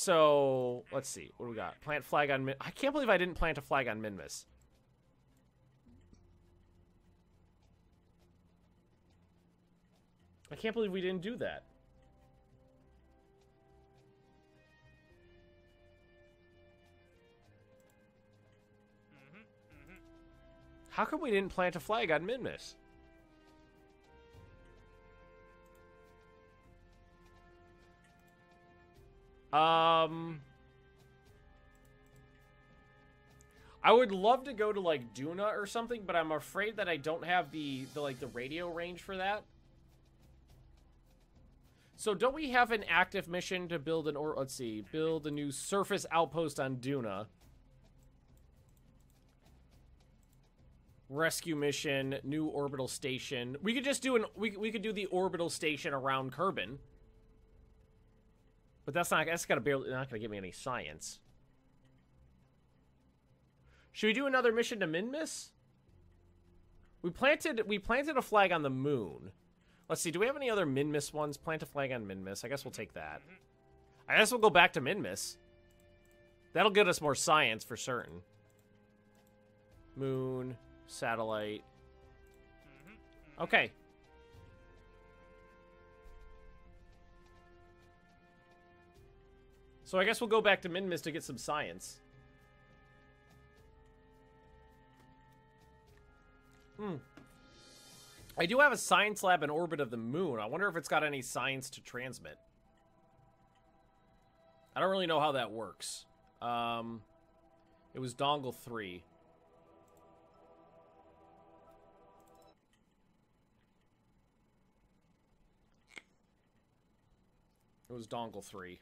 So, let's see. What do we got? Plant flag on I can't believe I didn't plant a flag on Magnus. I can't believe we didn't do that. How come we didn't plant a flag on Magnus? I would love to go to like Duna or something, but I'm afraid that I don't have the radio range for that. So don't we have an active mission to build let's see, build a new surface outpost on Duna. Rescue mission, new orbital station. We could just do we could do the orbital station around Kerbin. But that's not not gonna give me any science. Should we do another mission to Magnus? We planted a flag on the moon. Let's see, do we have any other Magnus ones? Plant a flag on Magnus. I guess we'll take that. I guess we'll go back to Magnus. That'll get us more science for certain. Moon, satellite. Okay. So I guess we'll go back to Magnus to get some science. I do have a science lab in orbit of the moon. I wonder if it's got any science to transmit. I don't really know how that works. It was dongle 3. It was dongle 3.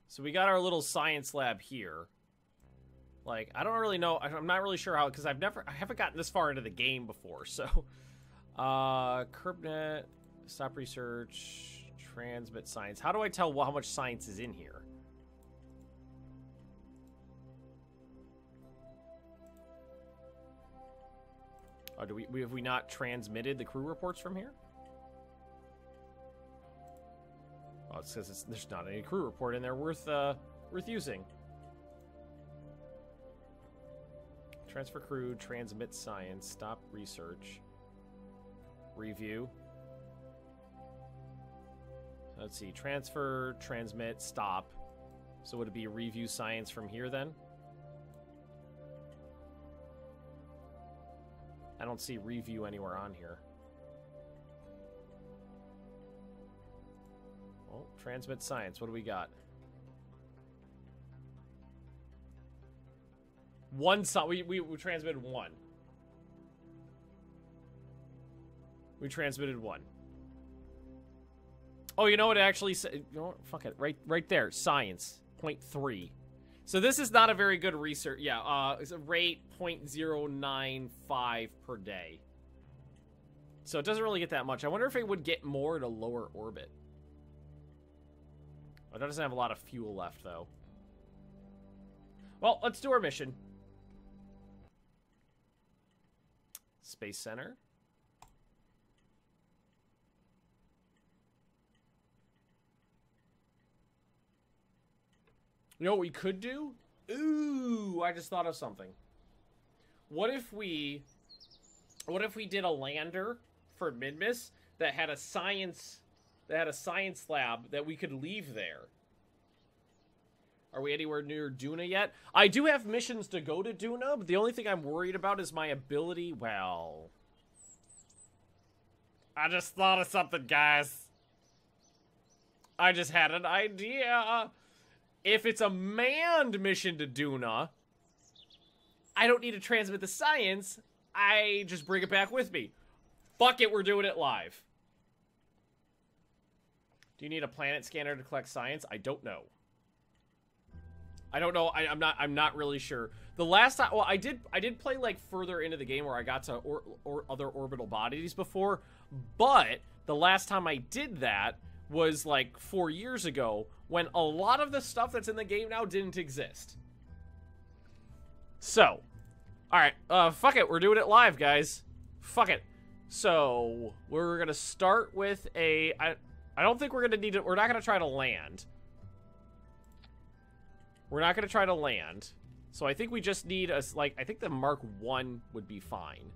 So we got our little science lab here. Like, I don't really know. I'm not really sure how, because I haven't gotten this far into the game before. So, Kerbnet, stop research, transmit science. How do I tell how much science is in here? Oh, have we not transmitted the crew reports from here? Oh, it says there's not any crew report in there worth using. Transfer crew, transmit science, stop research, review. Let's see, transfer, transmit, stop. So would it be review science from here then? I don't see review anywhere on here. Well, transmit science, what do we got? One we transmitted one. We transmitted one. Oh, you know what it actually said? You know what? Fuck it. Right there. Science. 0.3. So this is not a very good research. Yeah, it's a rate 0.095 per day. So it doesn't really get that much. I wonder if it would get more at a lower orbit. Oh, that doesn't have a lot of fuel left, though. Well, let's do our mission. Space Center. You know what we could do? Ooh, I just thought of something. What if we did a lander for Magnus that had a science lab that we could leave there? Are we anywhere near Duna yet? I do have missions to go to Duna, but the only thing I'm worried about is my ability. Well, I just thought of something, guys. I just had an idea. If it's a manned mission to Duna, I don't need to transmit the science. I just bring it back with me. Fuck it, we're doing it live. Do you need a planet scanner to collect science? I don't know. I don't know. I'm not really sure. The last time, well, I did play like further into the game where I got to other orbital bodies before, but the last time I did that was like 4 years ago when a lot of the stuff that's in the game now didn't exist. So, all right, fuck it, we're doing it live, guys. Fuck it. So we're gonna start with a. I I don't think we're gonna need it. We're not gonna try to land. We're not gonna try to land. So I think we just need a, like, I think the Mark 1 would be fine.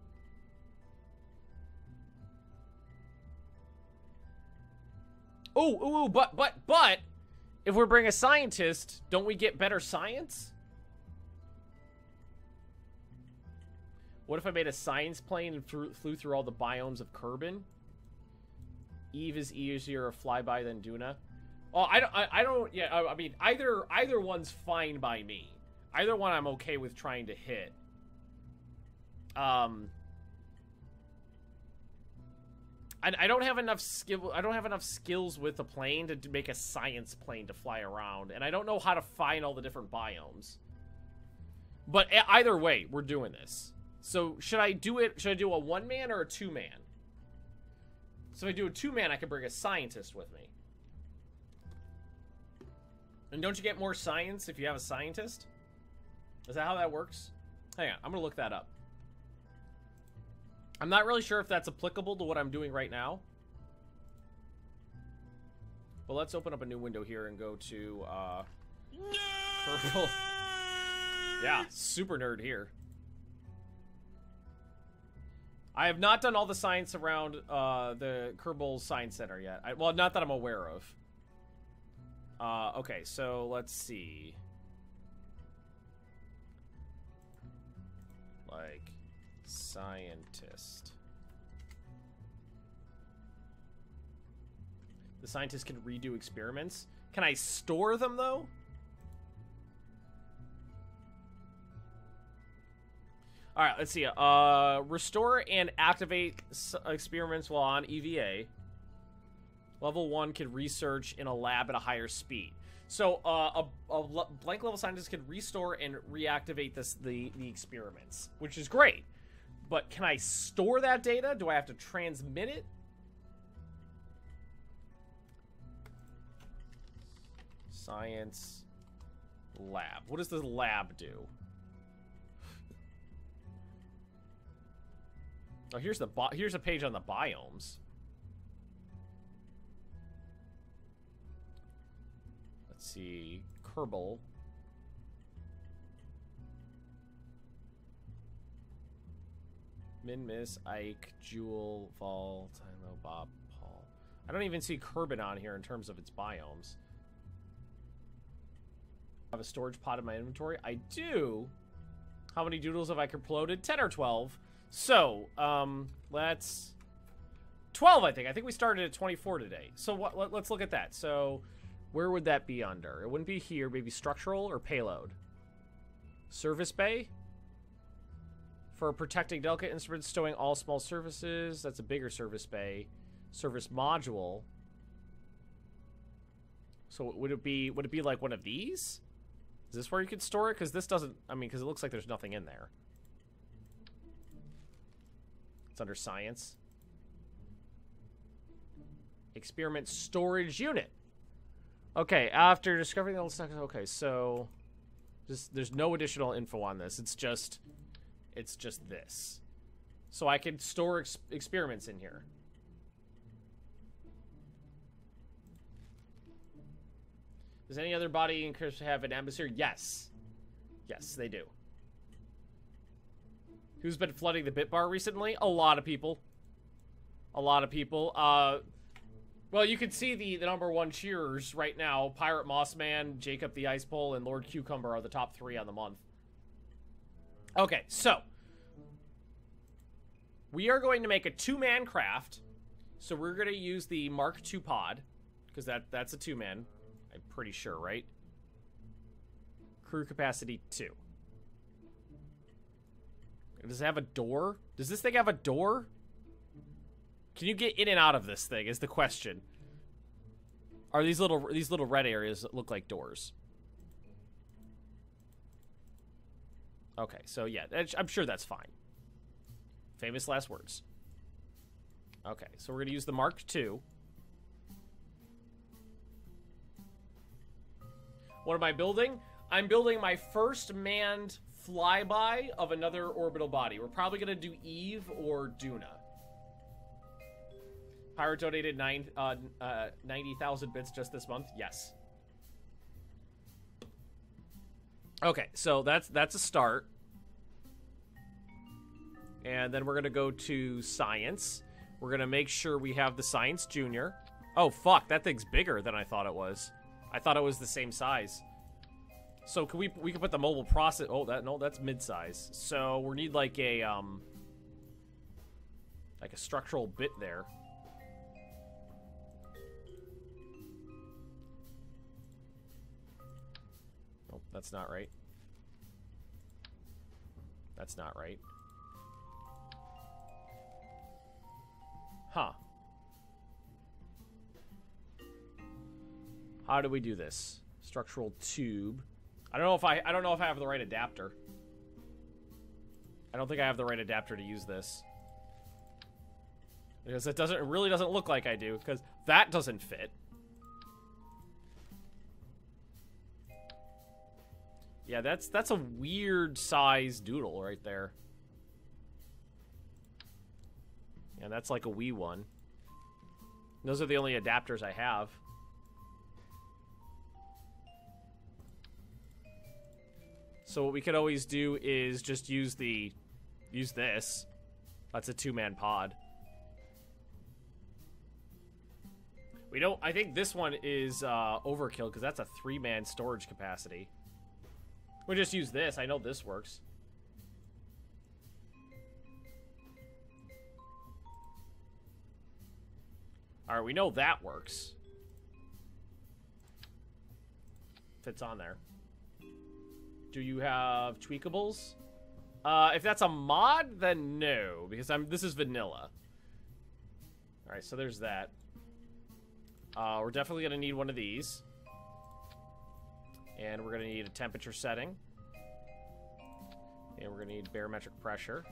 Oh, but, if we bring a scientist, don't we get better science? What if I made a science plane and flew through all the biomes of Kerbin? Eve is easier of Flyby than Duna. Oh, I don't, yeah, I mean, either one's fine by me. Either one I'm okay with trying to hit. I don't have enough skill. I don't have enough skills with the plane to make a science plane to fly around, and I don't know how to find all the different biomes. But either way, we're doing this. So should I do it? Should I do a 1-man or a 2-man? So if I do a 2-man, I can bring a scientist with me. And don't you get more science if you have a scientist? Is that how that works? Hang on, I'm gonna look that up. I'm not really sure if that's applicable to what I'm doing right now. But let's open up a new window here and go to, Kerbal. Yeah, super nerd here. I have not done all the science around, the Kerbal Science Center yet. Well, not that I'm aware of. Okay, so let's see. Like, scientist. The scientist can redo experiments. Can I store them, though? Alright, let's see. Restore and activate experiments while on EVA. Level 1 can research in a lab at a higher speed. So, a blank level scientist can restore and reactivate the experiments, which is great. But can I store that data? Do I have to transmit it? Science lab. What does the lab do? Oh, here's a page on the biomes. Let's see, Kerbal. Min, Miss, Ike, Jewel, Vol, Tylo, Bob, Paul. I don't even see Kerbin on here in terms of its biomes. I have a storage pod in my inventory. I do. How many doodles have I uploaded? 10 or 12. So, let's... 12, I think. I think we started at 24 today. So, let's look at that. So, where would that be under? It wouldn't be here. Maybe structural or payload? Service bay? For protecting delicate instruments, stowing all small surfaces. That's a bigger service bay. Service module. So, would it be like one of these? Is this where you could store it? Because this doesn't... I mean, because it looks like there's nothing in there. It's under science. Experiment storage unit. Okay, after discovering the... Okay, so... there's no additional info on this. It's just this. So I can store experiments in here. Does any other body have an atmosphere? Yes. Yes, they do. Who's been flooding the bit bar recently? A lot of people. A lot of people. Well, you can see the number 1 cheerers right now. Pirate Mossman, Jacob the Ice Pole, and Lord Cucumber are the top 3 on the month. Okay, so. We are going to make a 2-man craft. So we're going to use the Mark II pod. Because that's a 2-man. I'm pretty sure, right? Crew capacity 2. Does it have a door? Does this thing have a door? Can you get in and out of this thing is the question. Are these little red areas that look like doors? Okay, so yeah, I'm sure that's fine. Famous last words. Okay, so we're going to use the Mark II. What am I building? I'm building my first manned flyby of another orbital body. We're probably going to do Eve or Duna. Pyro donated 90,000 bits just this month. Yes. Okay, so that's a start. And then we're gonna go to science. We're gonna make sure we have the science junior. Oh fuck, that thing's bigger than I thought it was. I thought it was the same size. So can we can put the mobile process. Oh, that's mid-size. So we need like a structural bit there. Oh, that's not right. That's not right. Huh. How do we do this? Structural tube. I don't know if I have the right adapter. I don't think I have the right adapter to use this. Because it really doesn't look like I do, because that doesn't fit. Yeah, that's a weird size doodle right there. Yeah, that's like a wee one. Those are the only adapters I have. So what we could always do is just use this. That's a 2-man pod. I think this one is overkill because that's a 3-man storage capacity. We'll just use this. I know this works. All right, we know that works. Fits on there. Do you have tweakables? If that's a mod, then no, because this is vanilla. All right, so there's that. We're definitely gonna need one of these. And we're gonna need a temperature setting. And we're gonna need barometric pressure.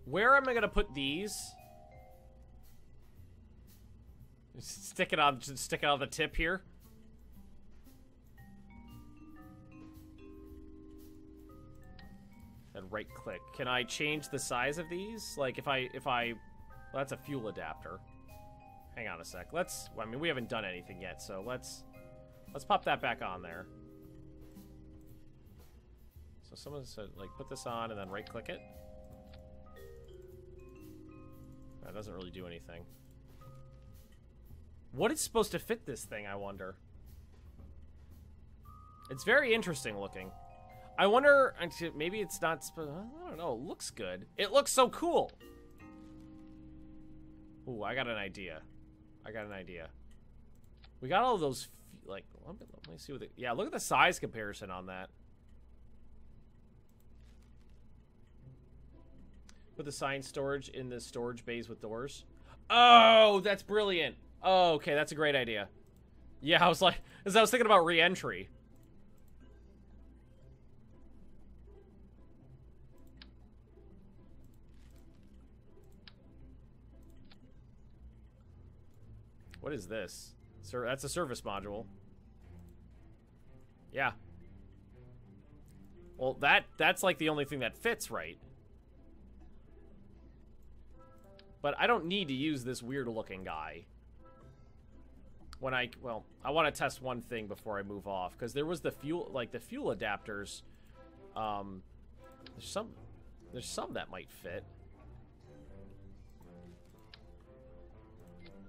Where am I gonna put these? Just stick it on the tip here. And right click. Can I change the size of these? Like if I well, that's a fuel adapter. Hang on a sec. Well, I mean, we haven't done anything yet, so let's pop that back on there. So someone said, like, put this on and then right click it. That doesn't really do anything. What is supposed to fit this thing, I wonder? It's very interesting looking. I wonder, maybe it's not, I don't know, it looks good. It looks so cool. Ooh, I got an idea. We got all of those, like, let me see what yeah, look at the size comparison on that. Put the science storage in the storage bays with doors. Oh, that's brilliant. Oh, okay, that's a great idea. Yeah, I was thinking about re-entry. What is this? Sir, that's a service module. Yeah. Well, that's like the only thing that fits right. But I don't need to use this weird-looking guy. Well, I want to test one thing before I move off, because there was the fuel adapters. There's some that might fit.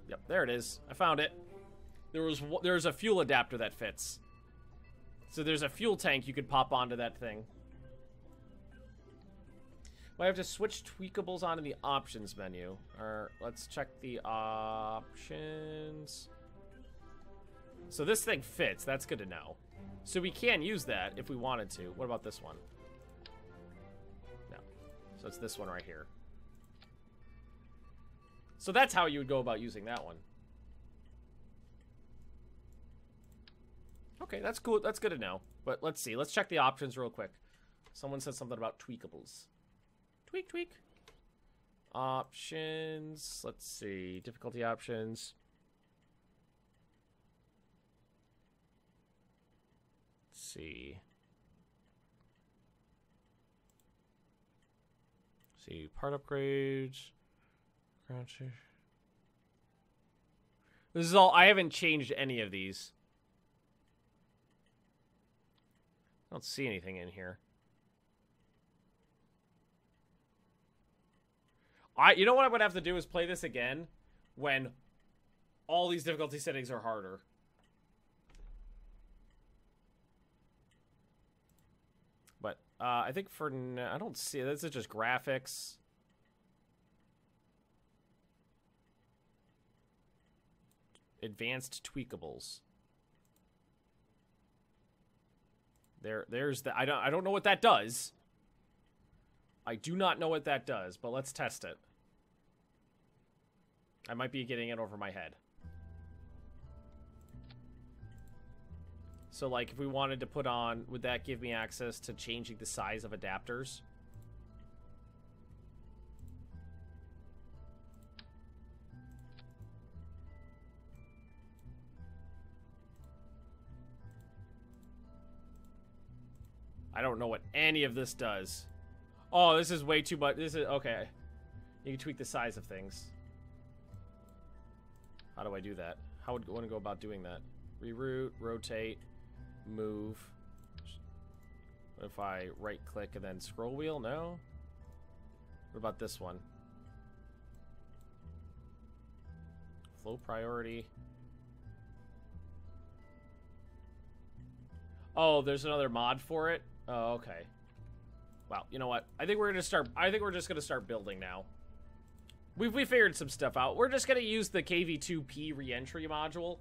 Yep, there it is. I found it. There's a fuel adapter that fits. So there's a fuel tank you could pop onto that thing. Well, I have to switch tweakables onto the options menu. Or let's check the options. So this thing fits. That's good to know. So we can use that if we wanted to. What about this one? No. So it's this one right here. So that's how you would go about using that one. Okay, that's cool. That's good to know. But let's see. Let's check the options real quick. Someone said something about tweakables. Tweak. Options. Let's see. Difficulty options. Let's see. see, part upgrades. This is all, I haven't changed any of these. I don't see anything in here. You know what I'm gonna have to do is play this again when all these difficulty settings are harder. But I think for now, I don't see, this is just graphics. Advanced tweakables. There's the, I don't know what that does. I do not know what that does, but let's test it. I might be getting it over my head. So, like, if we wanted to put on, would that give me access to changing the size of adapters? I don't know what any of this does. Oh, this is way too much. This is, okay. You can tweak the size of things. How do I do that? How would I want to go about doing that? Reroute, rotate, move. What if I right click and then scroll wheel? No? What about this one? Flow priority. Oh, there's another mod for it? Oh, okay. Well, you know what? I think we're just gonna start building now. We figured some stuff out. We're just gonna use the KV2P reentry module.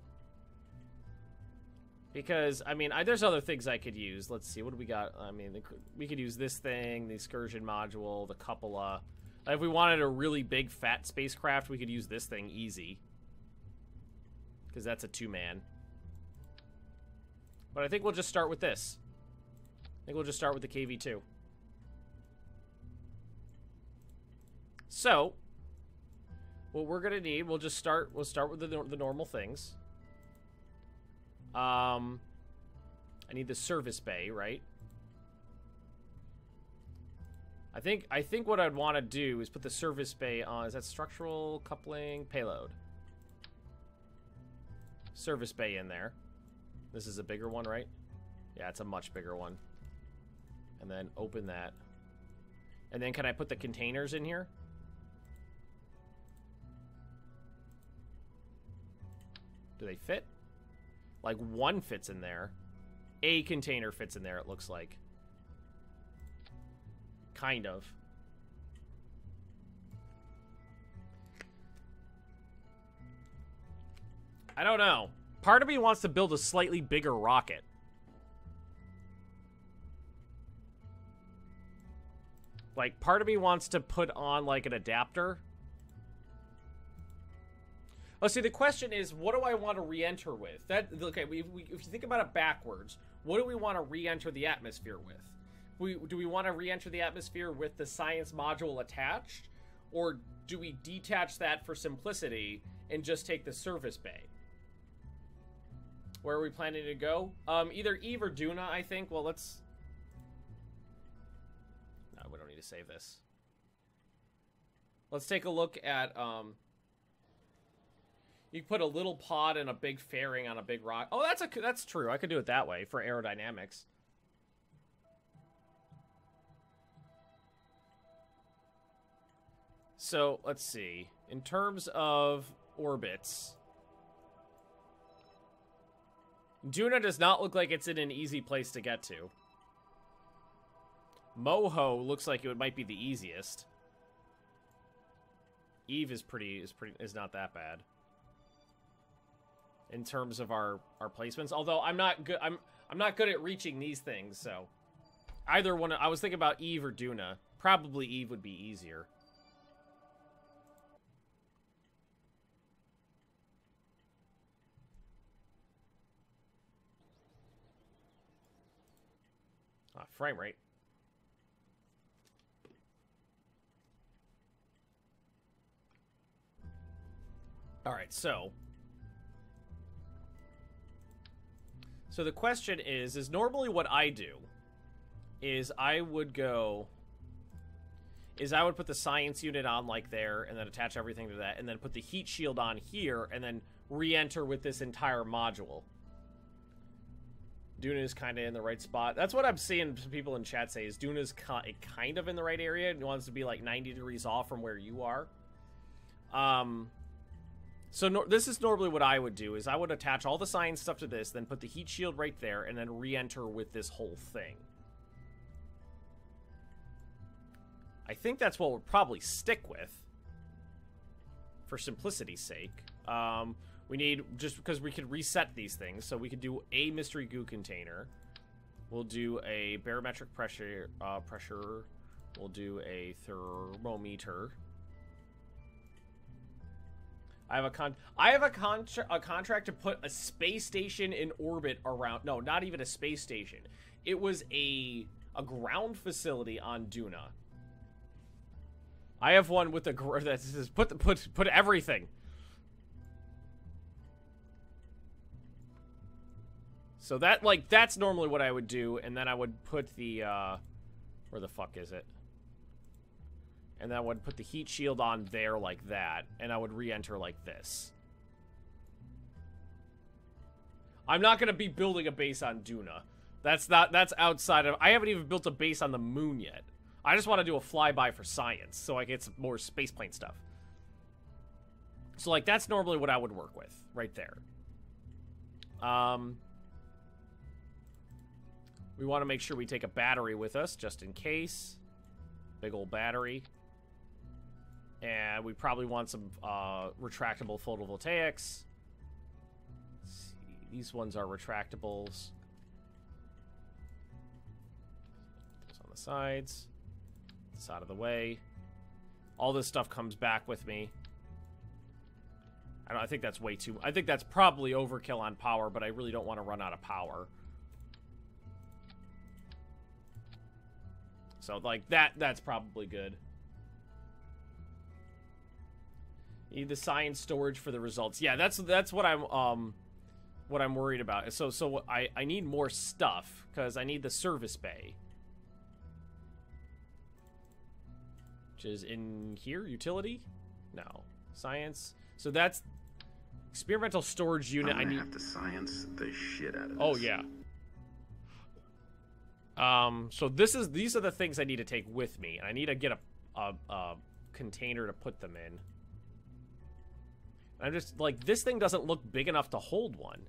Because, I mean, there's other things I could use. Let's see, what do we got? I mean, we could use this thing, the excursion module, the cupola. If we wanted a really big, fat spacecraft, we could use this thing easy. Because that's a 2-man. But I think we'll just start with this. I think we'll just start with the KV2. So, what we're gonna need, we'll start with the normal things. I need the service bay, right? I think what I'd want to do is put the service bay on. Is that structural coupling payload? Service bay in there. This is a bigger one, right? Yeah, it's a much bigger one. And then open that. And then can I put the containers in here? Do they fit? Like, one fits in there. A container fits in there, it looks like. Kind of. I don't know. Part of me wants to build a slightly bigger rocket. Like, part of me wants to put on, like, an adapter. Oh, see, the question is, what do I want to re-enter with? Okay, if you think about it backwards, what do we want to re-enter the atmosphere with? Do we want to re-enter the atmosphere with the science module attached? Or do we detach that for simplicity and just take the service bay? Where are we planning to go? Either Eve or Duna, I think. Well, let's... No, we don't need to save this. Let's take a look at... You put a little pod and a big fairing on a big rock. Oh, that's true. I could do it that way for aerodynamics. So, let's see. In terms of orbits, Duna does not look like it's in an easy place to get to. Moho looks like it might be the easiest. Eve is not that bad. In terms of our placements, although I'm not good at reaching these things, so either one. I was thinking about Eve or Duna. Probably Eve would be easier. Frame rate. All right, so the question is normally what I do is I would go, is I would put the science unit on like there, and then attach everything to that, and then put the heat shield on here, and then re-enter with this entire module. Duna is kind of in the right spot. That's what I'm seeing some people in chat say, is Duna's kind of in the right area. It wants to be like 90 degrees off from where you are. So this is normally what I would do, is I would attach all the science stuff to this, then put the heat shield right there, and then re-enter with this whole thing. I think that's what we'll probably stick with, for simplicity's sake. We need, just because we could reset these things, so we could do a mystery goo container. We'll do a barometric pressure. We'll do a thermometer. I have a contract to put a space station in orbit around. No, not even a space station. It was a ground facility on Duna. I have one with a that says put everything. So that, like, that's normally what I would do, and then I would put the where the fuck is it? And then I would put the heat shield on there like that, and I would re-enter like this. I'm not gonna be building a base on Duna. That's outside of, I haven't even built a base on the moon yet. I just want to do a flyby for science, so I get some more spaceplane stuff. So, like, that's normally what I would work with, right there. We want to make sure we take a battery with us, just in case. Big old battery. And we probably want some retractable photovoltaics. Let's see. These ones are retractables. Those on the sides. This out of the way. All this stuff comes back with me. I think that's way too... I think that's probably overkill on power, but I really don't want to run out of power. So, like, that's probably good. Need the science storage for the results. Yeah, that's what I'm worried about. So I need more stuff, because I need the service bay. Which is in here, utility? No. Science. So that's experimental storage unit. I have to science the shit out of this. Oh yeah. So these are the things I need to take with me. I need to get a container to put them in. I'm just, like, this thing doesn't look big enough to hold one.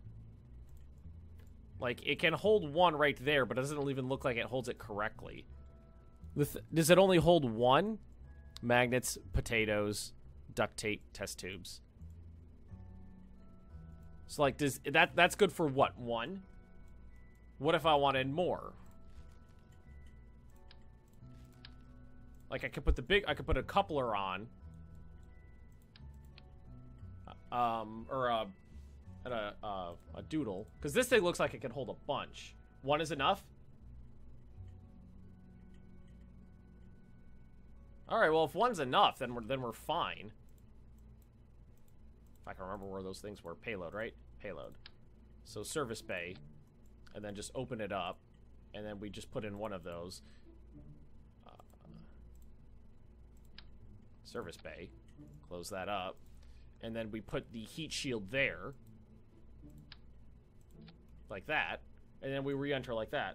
Like, it can hold one right there, but it doesn't even look like it holds it correctly. Does it only hold one? Magnets, potatoes, duct tape, test tubes. So, like, that's good for what? One? What if I wanted more? Like, I could put a coupler on. Or a doodle. Because this thing looks like it can hold a bunch. One is enough? Alright, well, if one's enough, then we're fine. If I can remember where those things were. Payload, right? Payload. So, service bay. And then just open it up. And then we just put in one of those. Service bay. Close that up. And then we put the heat shield there. Like that. And then we re-enter like that.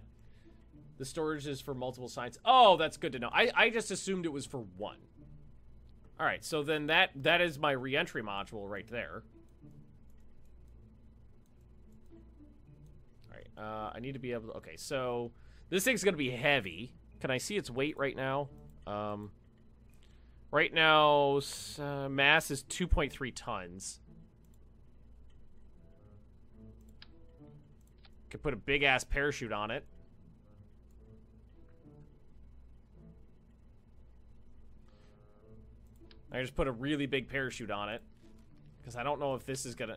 The storage is for multiple sites. Oh, that's good to know. I just assumed it was for one. Alright, so then that is my re-entry module right there. Alright, I need to be able to... Okay, so this thing's going to be heavy. Can I see its weight right now? Right now, mass is 2.3 tons. Could put a big-ass parachute on it. I just put a really big parachute on it. Because I don't know if this is gonna...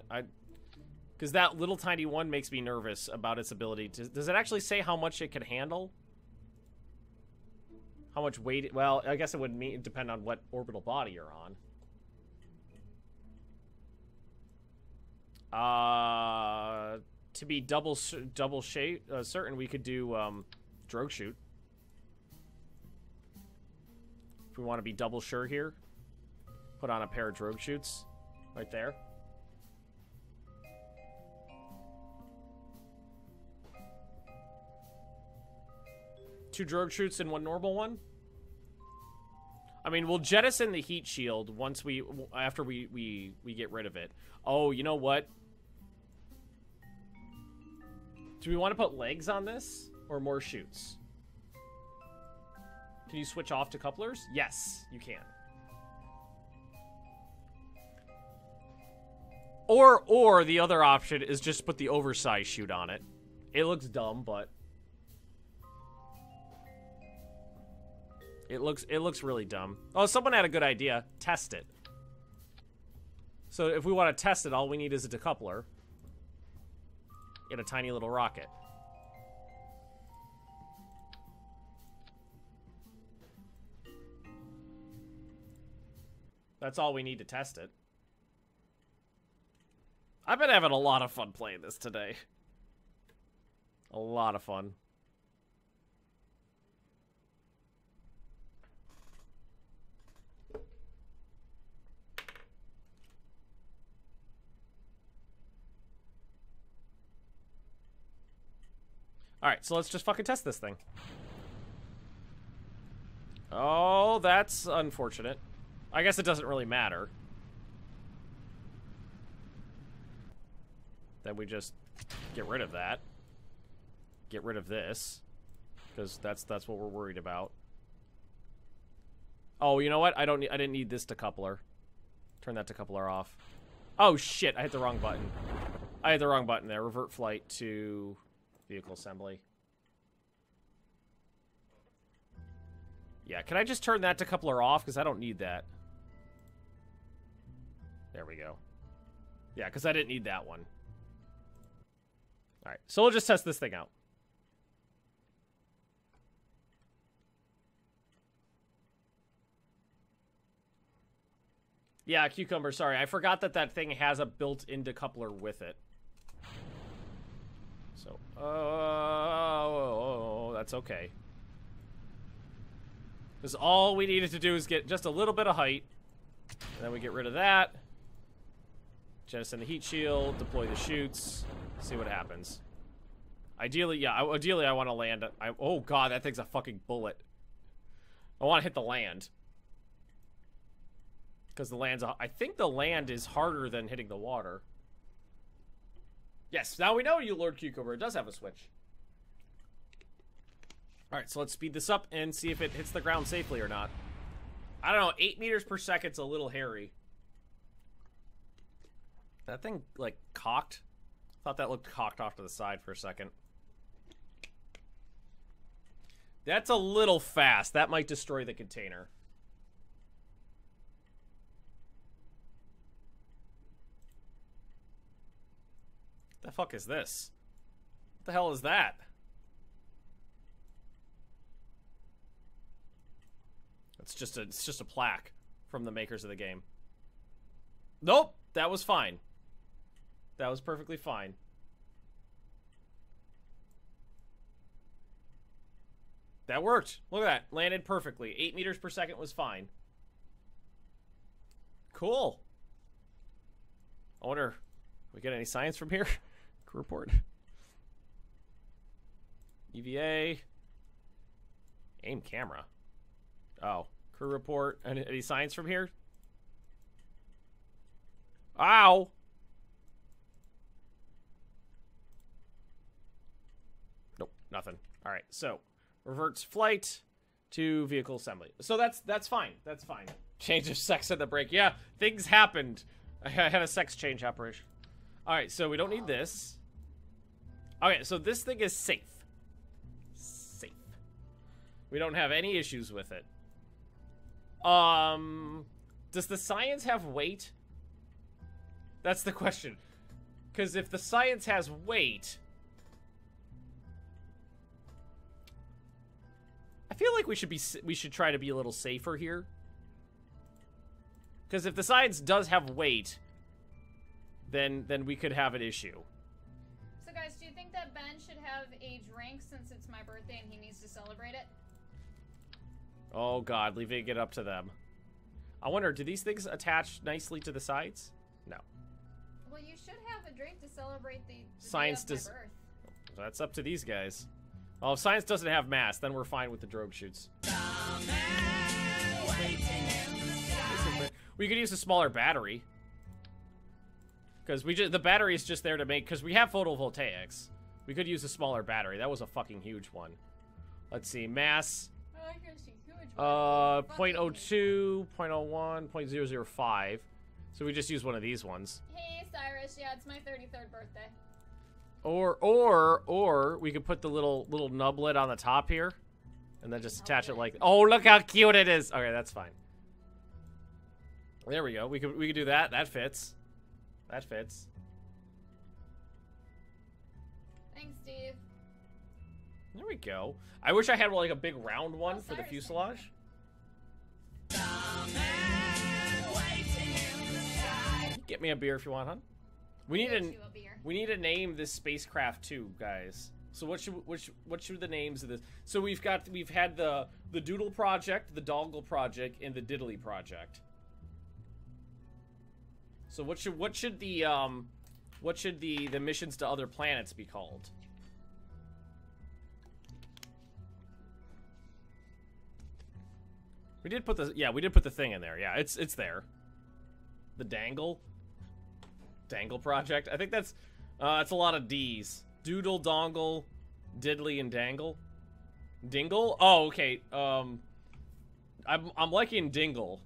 Because that little tiny one makes me nervous about its ability to... Does it actually say how much it can handle? How much weight... Well, I guess it would depend on what orbital body you're on. To be double certain, we could do drogue chute. If we want to be double sure here, put on a pair of drogue chutes right there. Two drogue chutes and one normal one. I mean, we'll jettison the heat shield once after we get rid of it. Oh, you know what? Do we want to put legs on this or more chutes? Can you switch off to couplers? Yes, you can. Or the other option is just put the oversized chute on it. It looks dumb, but it looks really dumb. Oh, someone had a good idea. Test it. So if we want to test it, all we need is a decoupler and a tiny little rocket. That's all we need to test it. I've been having a lot of fun playing this today. A lot of fun. Alright, so let's just fucking test this thing. Oh, that's unfortunate. I guess it doesn't really matter. Then we just get rid of that. Get rid of this. Because that's what we're worried about. Oh, you know what? I didn't need this decoupler. Turn that decoupler off. Oh shit, I hit the wrong button. I hit the wrong button there. Revert flight to vehicle assembly. Yeah, can I just turn that decoupler off? Because I don't need that. There we go. Yeah, because I didn't need that one. Alright, so we'll just test this thing out. Yeah, Cucumber, sorry. I forgot that thing has a built-in decoupler with it. So, that's okay. Because all we needed to do is get just a little bit of height. And then we get rid of that. Jettison the heat shield, deploy the chutes, see what happens. Ideally, yeah, ideally I want to land. Oh god, that thing's a fucking bullet. I want to hit the land. Because the land's, I think the land is harder than hitting the water. Yes, now we know you, Lord Cucumber. It does have a switch. Alright, so let's speed this up and see if it hits the ground safely or not. I don't know, 8 meters per second's a little hairy. That thing, like, cocked? Thought that looked cocked off to the side for a second. That's a little fast. That might destroy the container. The fuck is this? What the hell is that? It's just a plaque from the makers of the game. Nope, that was fine. That was perfectly fine. That worked. Look at that. Landed perfectly. 8 meters per second was fine. Cool. I wonder, we get any science from here? Crew report. EVA. Aim camera. Oh. Crew report. Any science from here? Ow! Nope, nothing. Alright, so reverts flight to vehicle assembly. So that's fine. That's fine. Change of sex at the break. Yeah, things happened. I had a sex change operation. Alright, so we don't need this. Okay, so this thing is safe. Safe. We don't have any issues with it. Does the science have weight? That's the question. Because if the science has weight, I feel like we should try to be a little safer here. Because if the science does have weight, then we could have an issue. So guys, do you think that Ben should have a drink since it's my birthday and he needs to celebrate it? Oh god, leaving it up to them. I wonder, do these things attach nicely to the sides? No. Well, you should have a drink to celebrate the Science day of does. my birth. That's up to these guys. Well, if science doesn't have mass, then we're fine with the drogue chutes. We could use a smaller battery. Because the battery is just there to make... Because we have photovoltaics. We could use a smaller battery. That was a fucking huge one. Let's see. Mass. Oh, I can see huge one. 0.02, 0.01, 0.005. So we just use one of these ones. Hey, Cyrus. Yeah, it's my 33rd birthday. Or we could put the little nublet on the top here. And then just attach it like... Oh, look how cute it is. Okay, that's fine. There we go. We could do that. That fits. That fits. Thanks, Steve. There we go. I wish I had like a big round one for the fuselage. Get me a beer if you want, hon. We need to name this spacecraft too, guys. So what should the names of this? So we've had the Doodle project, the Dongle project, and the Diddly project. So what should the missions to other planets be called? We did put the thing in there. Yeah, it's there. The Dangle project. I think that's it's a lot of D's. Doodle, Dongle, Diddly, and Dangle. Dingle? Oh, okay. I'm liking Dingle.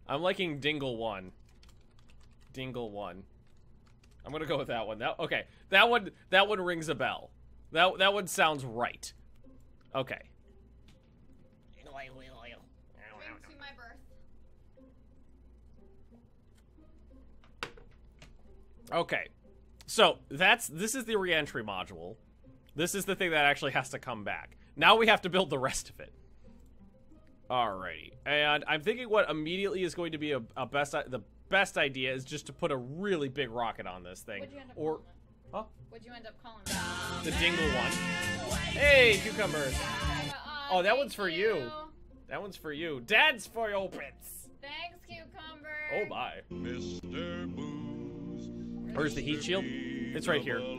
I'm liking Dingle 1. Dingle 1. I'm gonna go with that one. Okay. That one rings a bell. That one sounds right. Okay. Drink to my birth. Okay. So this is the re-entry module. This is the thing that actually has to come back. Now we have to build the rest of it. Alrighty, and I'm thinking what immediately is going to be the best idea is just to put a really big rocket on this thing. What'd you end up calling it? Huh? What'd you end up calling it? The Dingle one. Hey, cucumbers. Oh, that one's for you. That one's for you. Dad's for your bits. Thanks, cucumber. Oh my. Mr. Booze. Where's the heat shield? It's right here. I'm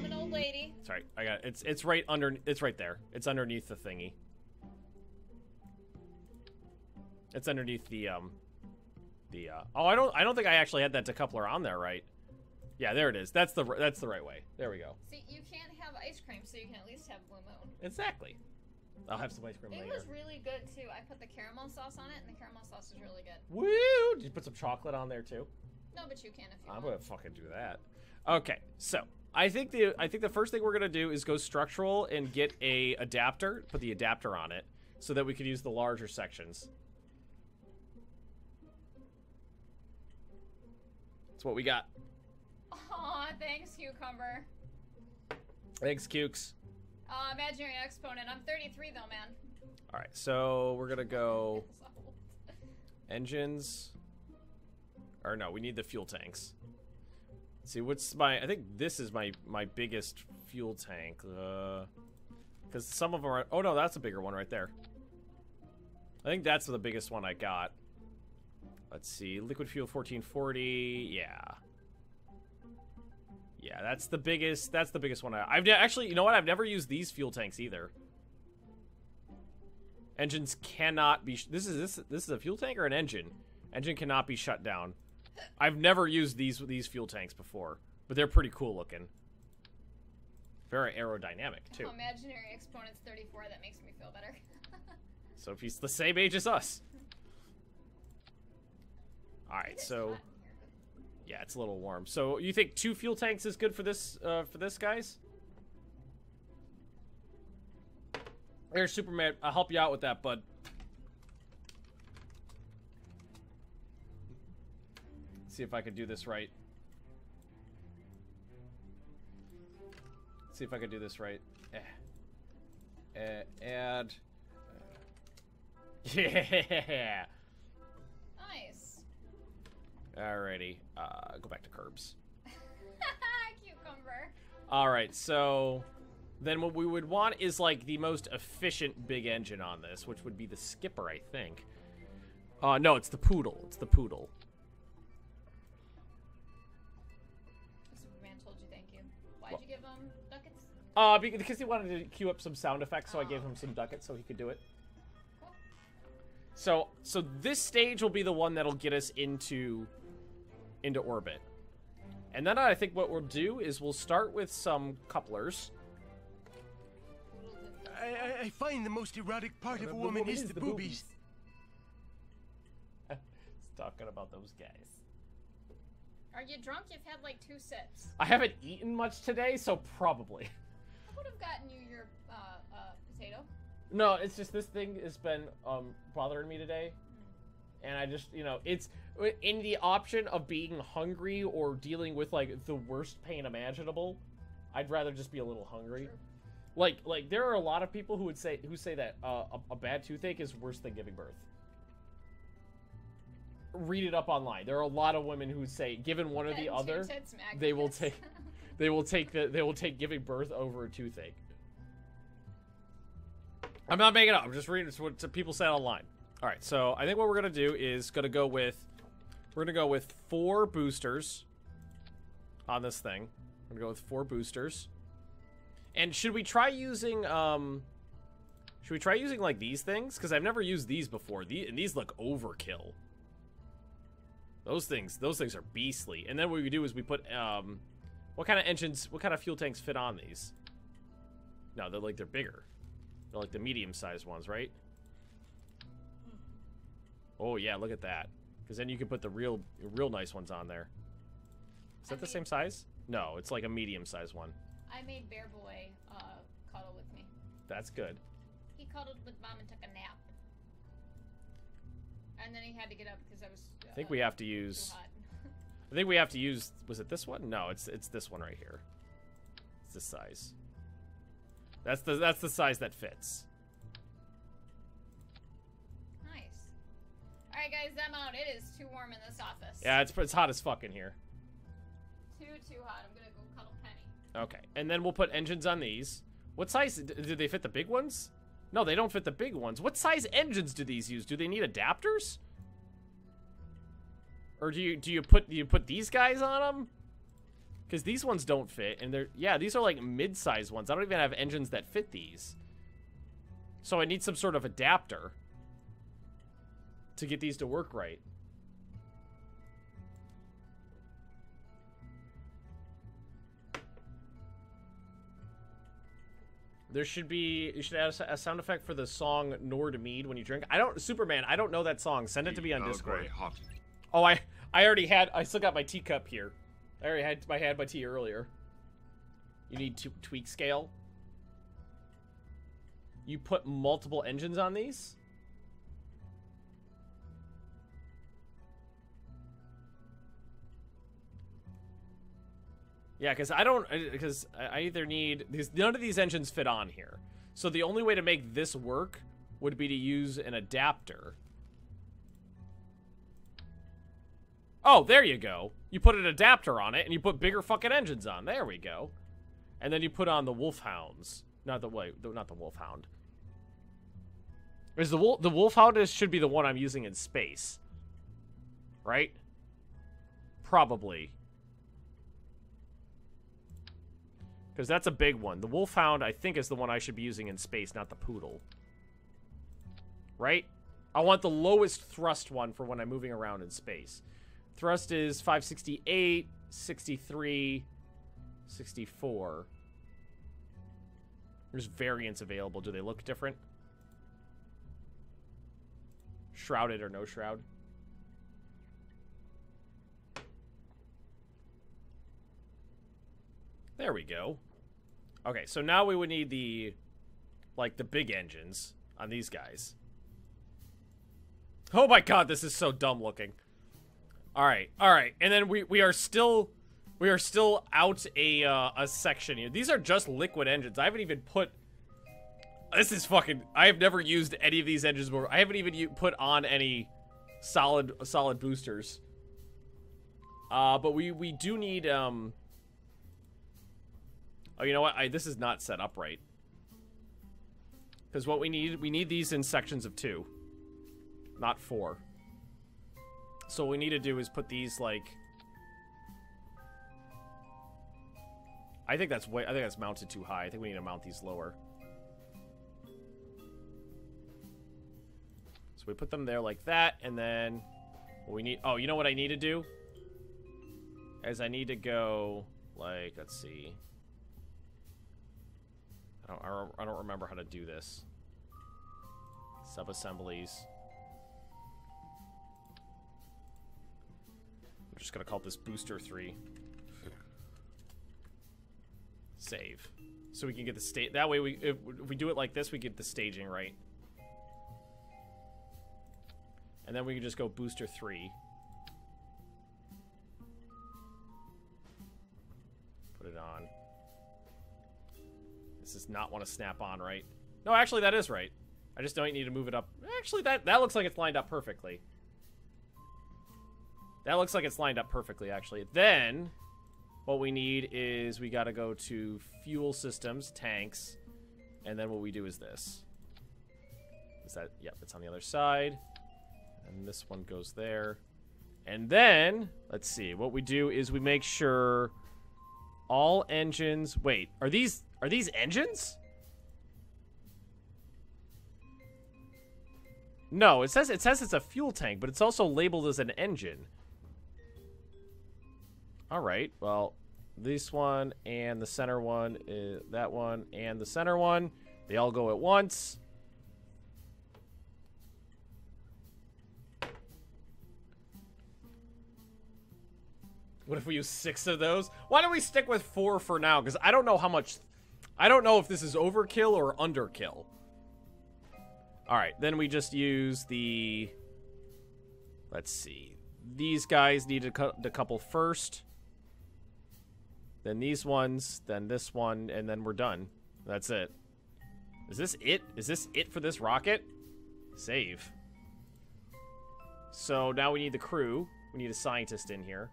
an old lady. Sorry, I got it. It's right under. It's right there. It's underneath the thingy. It's underneath the oh, I don't think I actually had that decoupler on there, right? Yeah, there it is. That's the right way. There we go. See, you can't have ice cream, so you can at least have Blue Moon. Exactly. I'll have some ice cream later. It was really good too. I put the caramel sauce on it, and the caramel sauce is really good. Woo! Did you put some chocolate on there too? No, but you can if you I'm want. gonna fucking do that. Okay, so I think the first thing we're gonna do is go structural and get a adapter, put the adapter on it, so that we can use the larger sections. That's what we got. Aw, thanks, cucumber. Thanks, Cukes. Imaginary exponent. I'm 33 though, man. All right, so we're gonna go engines. Or no, we need the fuel tanks. Let's see, what's my? I think this is my biggest fuel tank. Because some of them are. Oh no, that's a bigger one right there. I think that's the biggest one I got. Let's see, liquid fuel 1440. Yeah, that's the biggest. That's the biggest one. I've actually, you know what? I've never used these fuel tanks either. Engines cannot be. This is a fuel tank or an engine? Engine cannot be shut down. I've never used these fuel tanks before, but they're pretty cool looking. Very aerodynamic too. Oh, imaginary exponent's 34. That makes me feel better. So if he's the same age as us. All right, so yeah, it's a little warm. So you think 2 fuel tanks is good for this guys? Here's Superman. I'll help you out with that, bud. See if I can do this right. See if I can do this right. Add. Yeah. Nice. Alrighty. Go back to Kerbs. Cucumber. Alright, so then what we would want is, like, the most efficient big engine on this, which would be the Skipper, I think. No, it's the Poodle. It's the Poodle. Superman told you thank you. Why'd you give him ducats? Because he wanted to cue up some sound effects, so I gave him some ducats so he could do it. Cool. So this stage will be the one that'll get us into orbit. And then I think what we'll do is we'll start with some couplers. I find the most erotic part of a woman is the boobies. It's talking about those guys. Are you drunk? You've had like 2 sips. I haven't eaten much today, so probably. I would have gotten you your potato. No, it's just this thing has been bothering me today. And I just, you know, it's in the option of being hungry or dealing with, like, the worst pain imaginable. I'd rather just be a little hungry. True. Like there are a lot of people who say that a bad toothache is worse than giving birth. Read it up online. There are a lot of women who say, given one or the other, they will take giving birth over a toothache. I'm not making it up. I'm just reading what people say online. All right, so I think what we're gonna do is we're gonna go with 4 boosters on this thing. We're gonna go with 4 boosters. And should we try using like these things? Because I've never used these before. And these look overkill. Those things are beastly. And then what we do is we put what kind of fuel tanks fit on these? No, they're bigger. They're like the medium-sized ones, right? Oh yeah, look at that. Because then you can put the real nice ones on there. Is that the same size? No, it's like a medium-sized one. I made Bear Boy cuddle with me. That's good. He cuddled with Mom and took a nap. And then he had to get up because I was I think we have to use... too hot. I think we have to use... Was it this one? No, it's this one right here. It's this size. That's the size that fits. Nice. Alright guys, I'm out. It is too warm in this office. Yeah, it's hot as fuck in here. Too hot. I'm gonna go cuddle Penny. Okay, and then we'll put engines on these. What size? Do they fit the big ones? No, they don't fit the big ones. What size engines do these use? Do they need adapters? Or do you put these guys on them? Because these ones don't fit, and these are like mid-sized ones. I don't even have engines that fit these. So I need some sort of adapter to get these to work right. You should add a sound effect for the song Nord Mead when you drink. Superman, I don't know that song. Send it to me on Discord. Oh, I still got my teacup here. I already had my tea earlier. You need to tweak scale. You put multiple engines on these? Yeah, because I either need... Because none of these engines fit on here. So the only way to make this work would be to use an adapter. Oh, there you go. You put an adapter on it, and you put bigger fucking engines on. There we go. And then you put on the Wolfhounds. Not the Wolfhound. The Wolfhound should be the one I'm using in space. Right? Probably. Because that's a big one. The Wolfhound, I think, is the one I should be using in space, not the Poodle. Right? I want the lowest thrust one for when I'm moving around in space. Thrust is 568, 63, 64. There's variants available. Do they look different? Shrouded or no shroud? There we go. Okay, so now we would need the big engines on these guys. Oh my god, this is so dumb looking. Alright, and then we are still out a section here. These are just liquid engines. I haven't even put... This is fucking... I have never used any of these engines before. I haven't even put on any solid boosters. But we do need, a Oh, you know what? This is not set up right. Because what we need these in sections of 2. Not 4. So what we need to do is put these, like... I think that's mounted too high. I think we need to mount these lower. So we put them there like that, and then... What we need... Oh, you know what I need to do? Is I need to go... Like, let's see... I don't remember how to do this. Sub-assemblies. I'm just gonna call this Booster 3. Save. So we can get the state. That way, if we do it like this, we get the staging right. And then we can just go Booster 3. Put it on. This does not want to snap on, right? No, actually, that is right. I just don't need to move it up. Actually, that looks like it's lined up perfectly. That looks like it's lined up perfectly, actually. Then, what we need is we got to go to fuel systems, tanks, and then what we do is this. Is that? Yep, it's on the other side. And this one goes there. And then, let's see. What we do is we make sure all engines... Wait, are these engines? No, it says it's a fuel tank, but it's also labeled as an engine. All right, well, this one and the center one, that one and the center one, they all go at once. What if we use 6 of those? Why don't we stick with 4 for now? Because I don't know how much... I don't know if this is overkill or underkill. Alright, then we just use the... Let's see. These guys need to decouple first. Then these ones, then this one, and then we're done. That's it. Is this it? Is this it for this rocket? Save. So now we need the crew. We need a scientist in here.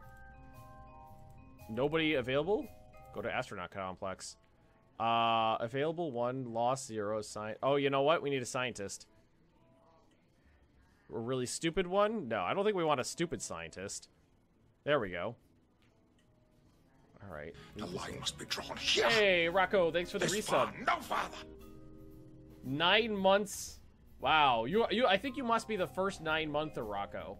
Nobody available? Go to astronaut complex. Available 1, lost 0, oh, you know what? We need a scientist. A really stupid one? No, I don't think we want a stupid scientist. There we go. Alright. The line must be drawn here. Hey, Rocco, thanks for the This resub. far, no farther. 9 months. Wow. I think you must be the first 9-monther, Rocco.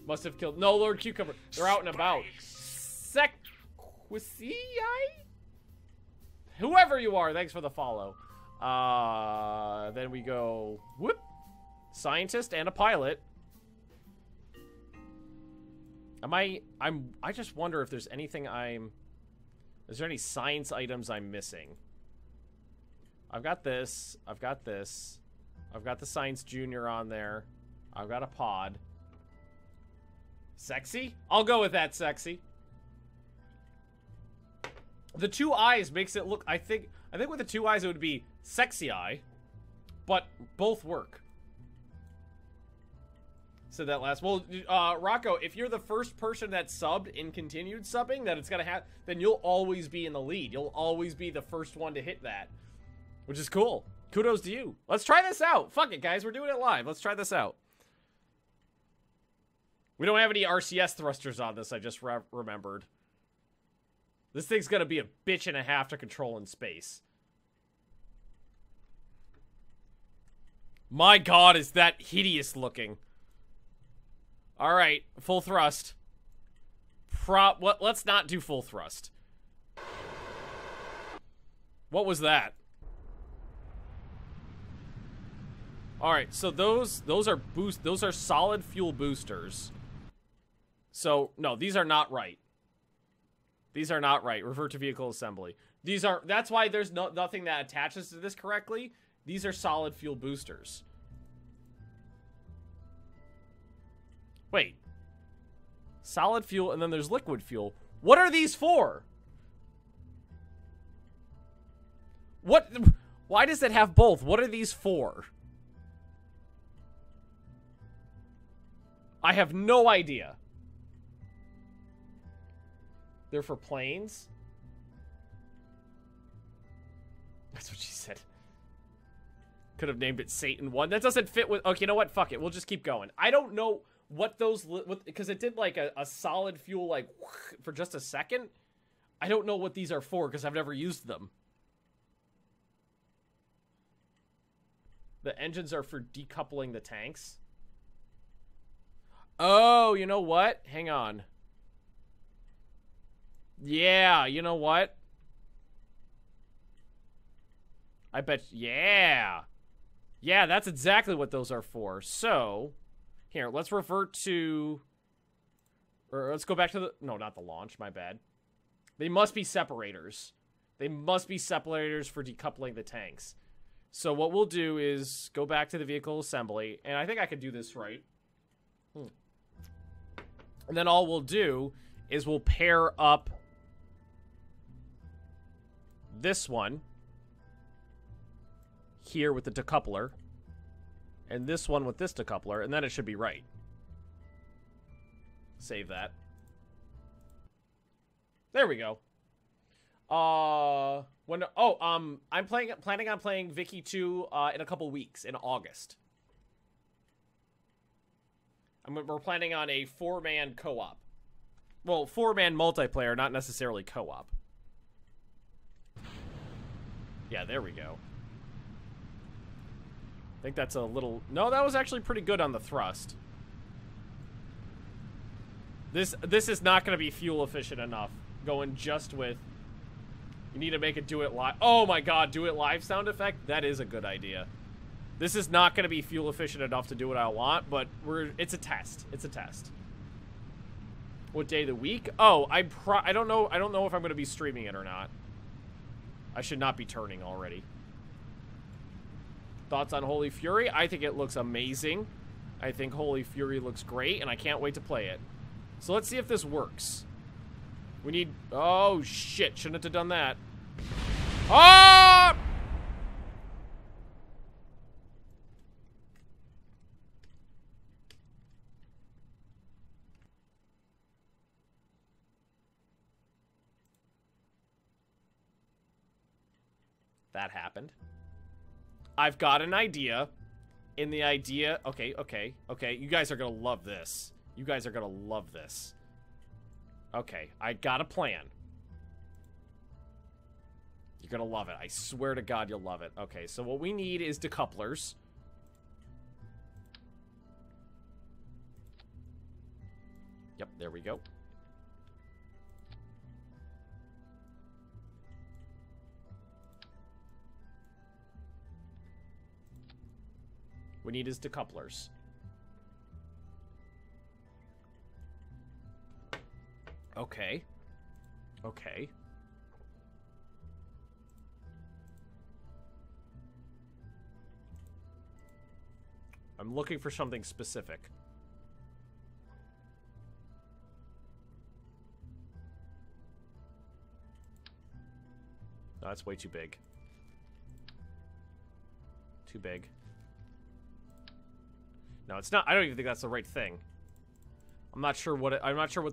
Must have killed... No, Lord Cucumber. They're out and about. Sequisi? Whoever you are, thanks for the follow. Then we go... Whoop. Scientist and a pilot. I just wonder if there's anything is there any science items I'm missing? I've got this. I've got this. I've got the Science Junior on there. I've got a pod. Sexy? I'll go with that, sexy. The 2 eyes makes it look, I think with the 2 eyes it would be sexy eye, but both work. Said that last. Well, Rocco, if you're the first person that subbed and continued subbing, that it's gonna have, then you'll always be in the lead. You'll always be the first one to hit that, which is cool. Kudos to you. Let's try this out. Fuck it, guys. We're doing it live. Let's try this out. We don't have any RCS thrusters on this. I just remembered. This thing's gonna be a bitch and a half to control in space. My God, is that hideous looking. Alright, full thrust. Let's not do full thrust. What was that? Alright, so those are solid fuel boosters. So, no, these are not right. These are not right. Revert to vehicle assembly. That's why there's nothing that attaches to this correctly. These are solid fuel boosters. Wait. Solid fuel, and then there's liquid fuel. What are these for? What? Why does it have both? What are these for? I have no idea. They're for planes? That's what she said. Could have named it Satan 1. That doesn't fit with... Okay, you know what? Fuck it. We'll just keep going. I don't know what those... Because it did, like, a solid fuel, like, for just a second. I don't know what these are for, because I've never used them. The engines are for decoupling the tanks. Oh, you know what? Hang on. Yeah, you know what? I bet... Yeah. Yeah, that's exactly what those are for. So, here, let's revert to... Or let's go back to the... No, not the launch, my bad. They must be separators. They must be separators for decoupling the tanks. So what we'll do is go back to the vehicle assembly, and I think I can do this right. And then all we'll do is we'll pair up this one here with the decoupler, and this one with this decoupler, and then it should be right. Save that. There we go. I'm planning on playing Vicky 2 in a couple weeks in August. We're planning on a 4-man co-op. Well, 4-man multiplayer, not necessarily co-op. Yeah, there we go. I think that's a little... No, that was actually pretty good on the thrust. This is not going to be fuel efficient enough. Going just with... You need to make it do it live. Oh my god, do it live sound effect? That is a good idea. This is not going to be fuel efficient enough to do what I want, but it's a test. It's a test. What day of the week? Oh, I don't know if I'm going to be streaming it or not. I should not be turning already. Thoughts on Holy Fury? I think it looks amazing. I think Holy Fury looks great, and I can't wait to play it. So let's see if this works. We need... Oh, shit. Shouldn't have done that. Ah! That happened. I've got an idea. In the idea... Okay. You guys are gonna love this. You guys are gonna love this. Okay, I got a plan. You're gonna love it. I swear to God you'll love it. Okay, so what we need is decouplers. Yep, there we go. We need is decouplers. Okay. Okay. I'm looking for something specific. No, that's way too big. Too big. No, it's not. I don't even think that's the right thing. I'm not sure what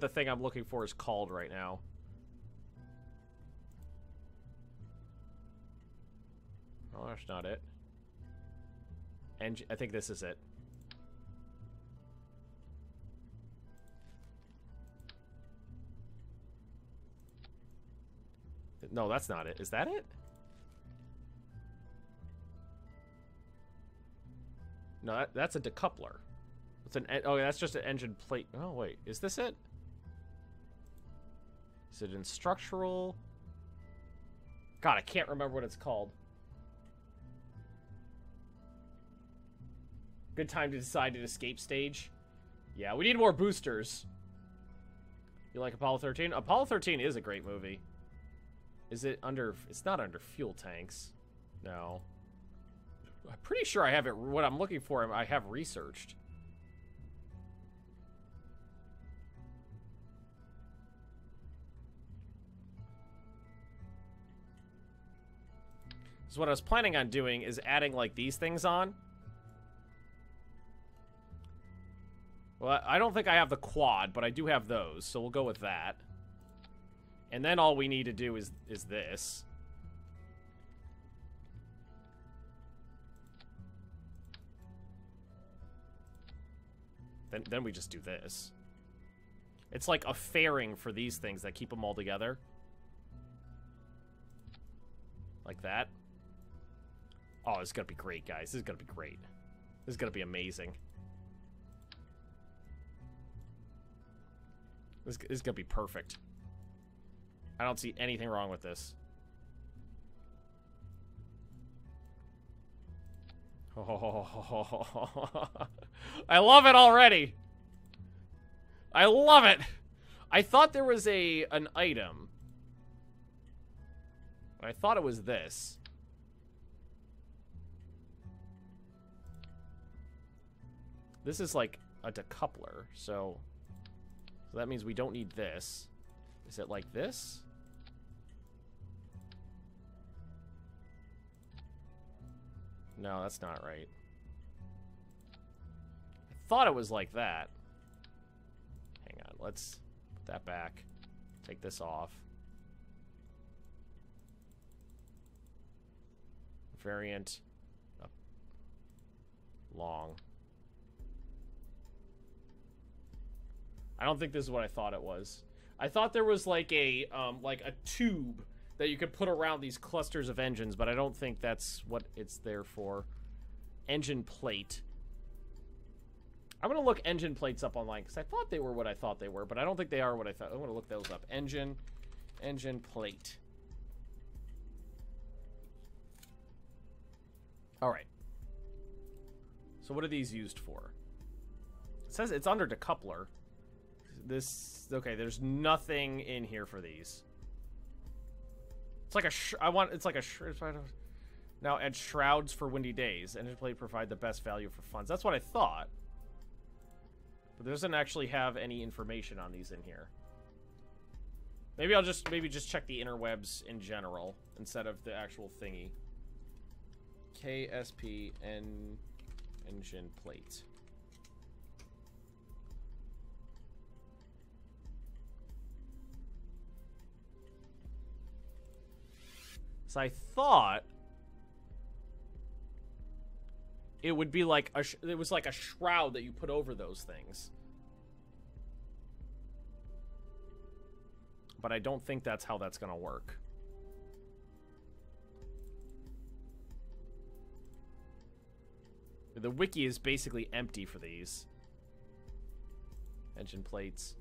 the thing I'm looking for is called right now. Oh, that's not it. I think this is it. No, that's not it. Is that it? No, that's a decoupler. Oh, that's just an engine plate. Oh, wait. Is this it? Is it in structural? God, I can't remember what it's called. Good time to decide an escape stage. Yeah, we need more boosters. You like Apollo 13? Apollo 13 is a great movie. Is it under... It's not under fuel tanks. No. I'm pretty sure I have it... What I'm looking for, I have researched. So what I was planning on doing is adding, like, these things on. Well, I don't think I have the quad, but I do have those, so we'll go with that. And then all we need to do is this. Then we just do this. It's like a fairing for these things that keep them all together. Like that. Oh, this is gonna be great, guys. This is gonna be great. This is gonna be amazing. This is gonna be perfect. I don't see anything wrong with this. Oh, I love it already. I love it. I thought there was an item. I thought it was this. This is like a decoupler, so that means we don't need this. Is it like this? No, that's not right. I thought it was like that. Hang on, let's put that back. Take this off. Variant up long. I don't think this is what I thought it was. I thought there was like a tube that you could put around these clusters of engines, but I don't think that's what it's there for. Engine plate. I'm gonna look engine plates up online because I thought they were what I thought they were, but I don't think they are what I thought. I'm gonna look those up. Engine plate. All right. So what are these used for? It says it's under decoupler. This, okay, there's nothing in here for these. It's like a now add shrouds for windy days. Engine plate provide the best value for funds. That's what I thought. But it doesn't actually have any information on these in here. Maybe I'll just check the interwebs in general instead of the actual thingy. KSPN engine plate. So I thought it would be like it was like a shroud that you put over those things. But I don't think that's how that's gonna work. The wiki is basically empty for these. Engine plates.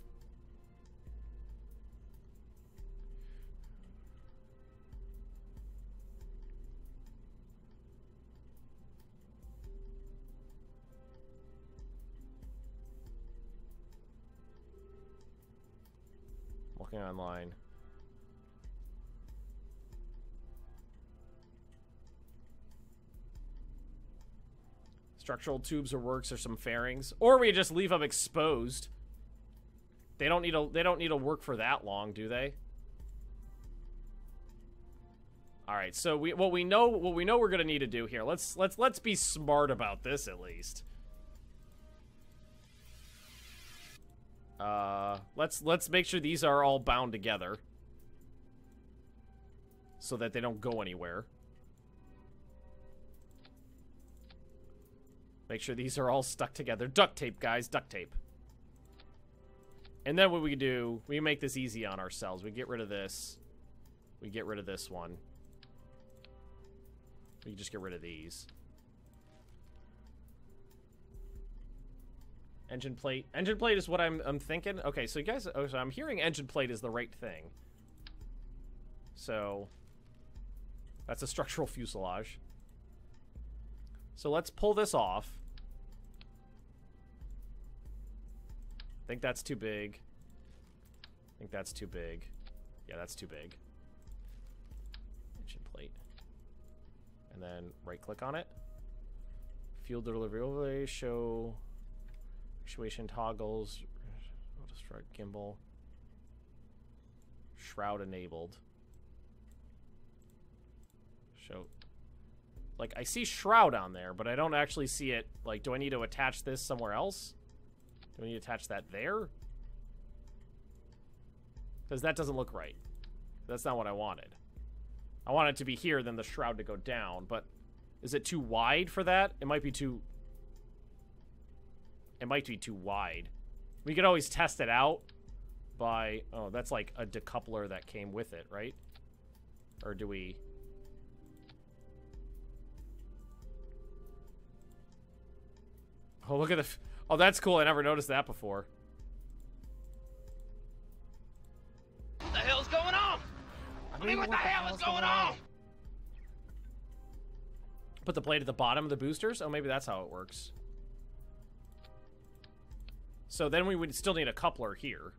Looking online. Structural tubes or works or some fairings, or we just leave them exposed. They don't need to work for that long, do they? All right, so what we know we're gonna need to do here. Let's be smart about this at least. Let's make sure these are all bound together so that they don't go anywhere. Make sure these are all stuck together. Duct tape, guys, duct tape. And then what we do, we make this easy on ourselves. We get rid of this. We get rid of this one. We just get rid of these. Engine plate. Engine plate is what I'm thinking. Okay, so you guys, so I'm hearing engine plate is the right thing. So that's a structural fuselage. So let's pull this off. I think that's too big. I think that's too big. Yeah, that's too big. Engine plate. And then right click on it. Fuel delivery overlay, show actuation toggles, auto-strike gimbal, shroud enabled. Show. Like, I see shroud on there, but I don't actually see it. Like, do I need to attach this somewhere else? Do I need to attach that there? Because that doesn't look right. That's not what I wanted. I want it to be here, then the shroud to go down, but is it too wide for that? It might be too... it might be too wide. We could always test it out by... Oh, that's like a decoupler that came with it, right? Or do we... Oh, look at the... Oh, that's cool. I never noticed that before. What the hell's going on? I mean, what the hell is going on? Put the blade at the bottom of the boosters? Oh, maybe that's how it works. So then we would still need a coupler here.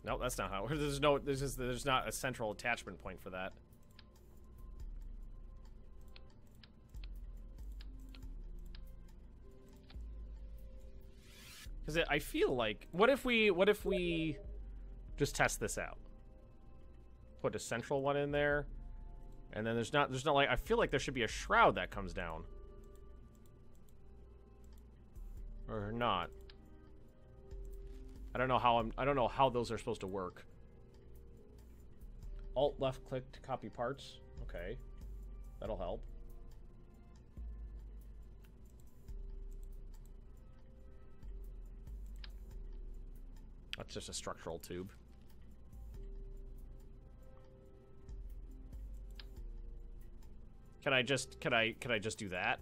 No, that's not how it works. There's not a central attachment point for that. Because I feel like... What if we just test this out? Put a central one in there. And then there's not like... I feel like there should be a shroud that comes down. Or not. I don't know how those are supposed to work. Alt left click to copy parts. Okay. That'll help. That's just a structural tube. Can I just do that?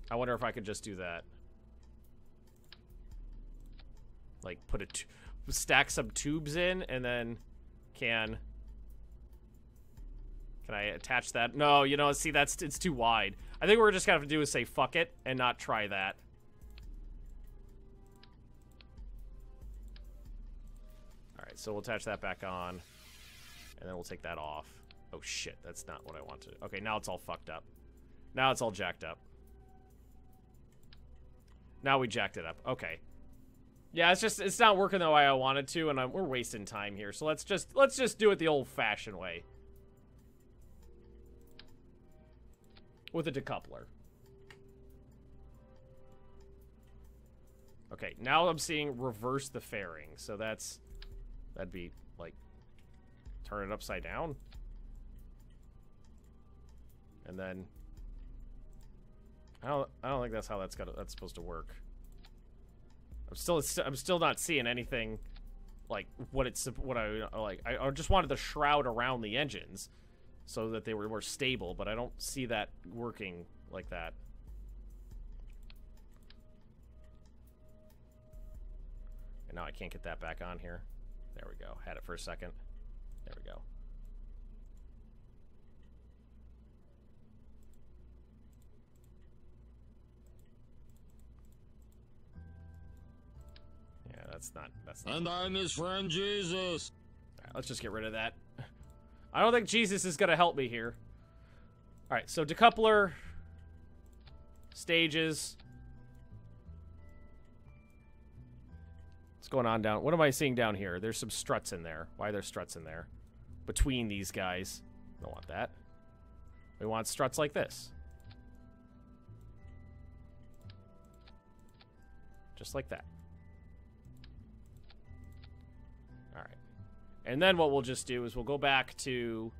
I wonder if I could just do that. Like put stack some tubes in and then can I attach that? No, you know, see it's too wide. I think what we're just gonna have to do is say fuck it and not try that. Alright, so we'll attach that back on. And then we'll take that off. Oh shit, that's not what I wanted. Okay, now it's all fucked up. Now it's all jacked up. Now we jacked it up. Okay. Yeah, it's not working the way I wanted to, and we're wasting time here. So let's just do it the old-fashioned way. With a decoupler. Okay, now I'm seeing reverse the fairing. So that'd be like turn it upside down. And then I don't think that's how that's supposed to work. I'm still not seeing anything like what I like. I just wanted the shroud around the engines so that they were more stable, but I don't see that working like that. And now I can't get that back on here. There we go. Had it for a second. There we go. Yeah, that's not. And I'm his friend Jesus. Alright, let's just get rid of that. I don't think Jesus is gonna help me here. Alright, so decoupler. Stages. What's going on down? What am I seeing down here? There's some struts in there. Why are there struts in there? Between these guys. Don't want that. We want struts like this. Just like that. Alright. And then what we'll just do is we'll go back to...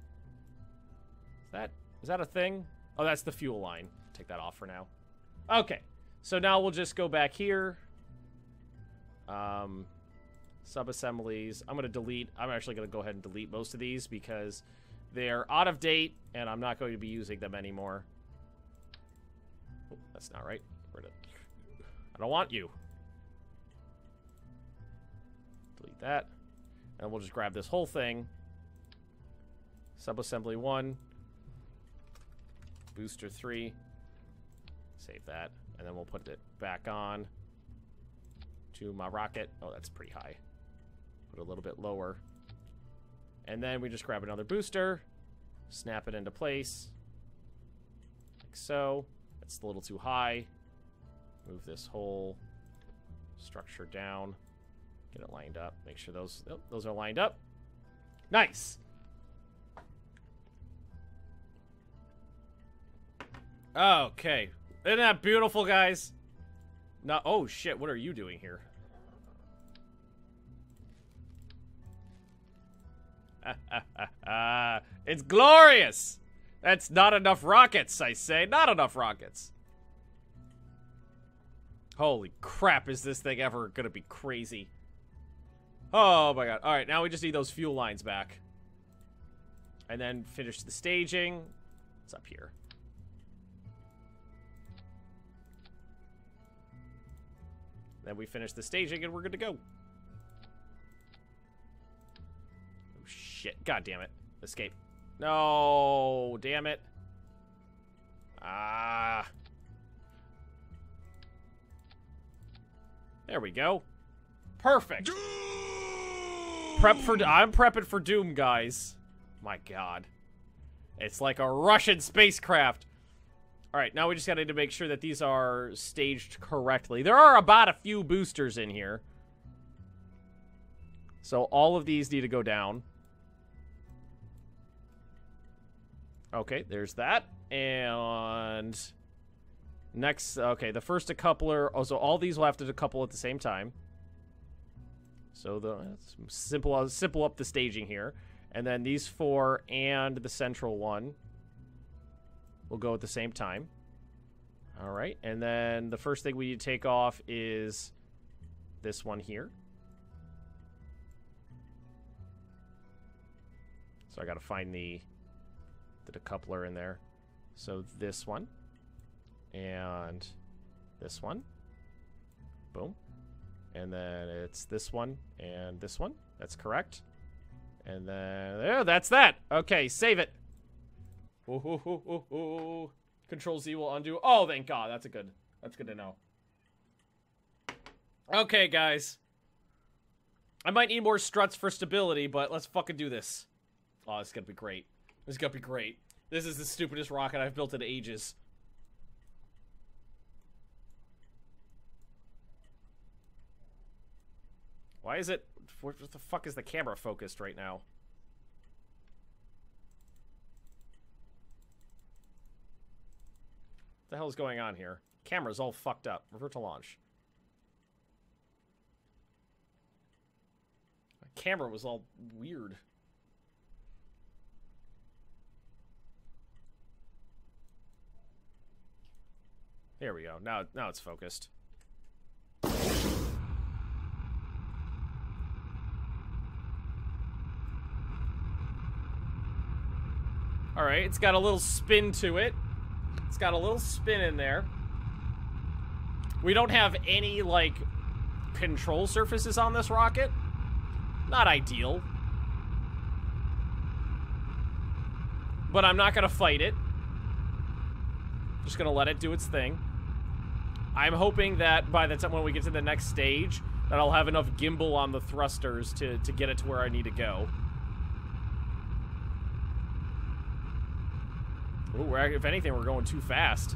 Is that a thing? Oh, that's the fuel line. Take that off for now. Okay. So now we'll just go back here. Sub-assemblies. I'm actually going to go ahead and delete most of these because they're out of date and I'm not going to be using them anymore. Oh, that's not right. I don't want you. Delete that. And we'll just grab this whole thing. Sub-assembly 1. Booster 3. Save that. And then we'll put it back on to my rocket. Oh, that's pretty high. Put it a little bit lower. And then we just grab another booster. Snap it into place. Like so. It's a little too high. Move this whole structure down. Get it lined up. Make sure those are lined up. Nice. Okay. Isn't that beautiful, guys? No. Oh, shit. What are you doing here? It's glorious. That's not enough rockets, I say. Not enough rockets. Holy crap, is this thing ever gonna be crazy. Oh my god. Alright, now we just need those fuel lines back. And then finish the staging. What's up here? Then we finish the staging and we're good to go. Oh shit. God damn it. Escape. No, damn it. Ah. There we go. Perfect. I'm prepping for Doom, guys. My god. It's like a Russian spacecraft. Alright, now we just gotta need to make sure that these are staged correctly. There are about a few boosters in here. So all of these need to go down. Okay, there's that. And next, okay, the first decoupler. Oh, so all these will have to decouple at the same time. So let's simple up the staging here. And then these four and the central one will go at the same time. All right, and then the first thing we need to take off is this one here. So I got to find the decoupler in there. So this one and this one. Boom. And then it's this one and this one. That's correct. And then there, that's that. Okay, save it. Ooh. Control Z will undo. Oh, thank God. That's good to know. Okay, guys. I might need more struts for stability, but let's fucking do this. Oh, it's gonna be great. This is gonna be great. This is the stupidest rocket I've built in ages. Why is it... What the fuck is the camera focused right now? What the hell is going on here? Camera's all fucked up. Revert to launch. My camera was all weird. There we go. Now it's focused. Alright, it's got a little spin to it. It's got a little spin in there. We don't have any, like, control surfaces on this rocket. Not ideal. But I'm not gonna fight it. Just gonna let it do its thing. I'm hoping that by the time when we get to the next stage, that I'll have enough gimbal on the thrusters to get it to where I need to go. Ooh, if anything, we're going too fast.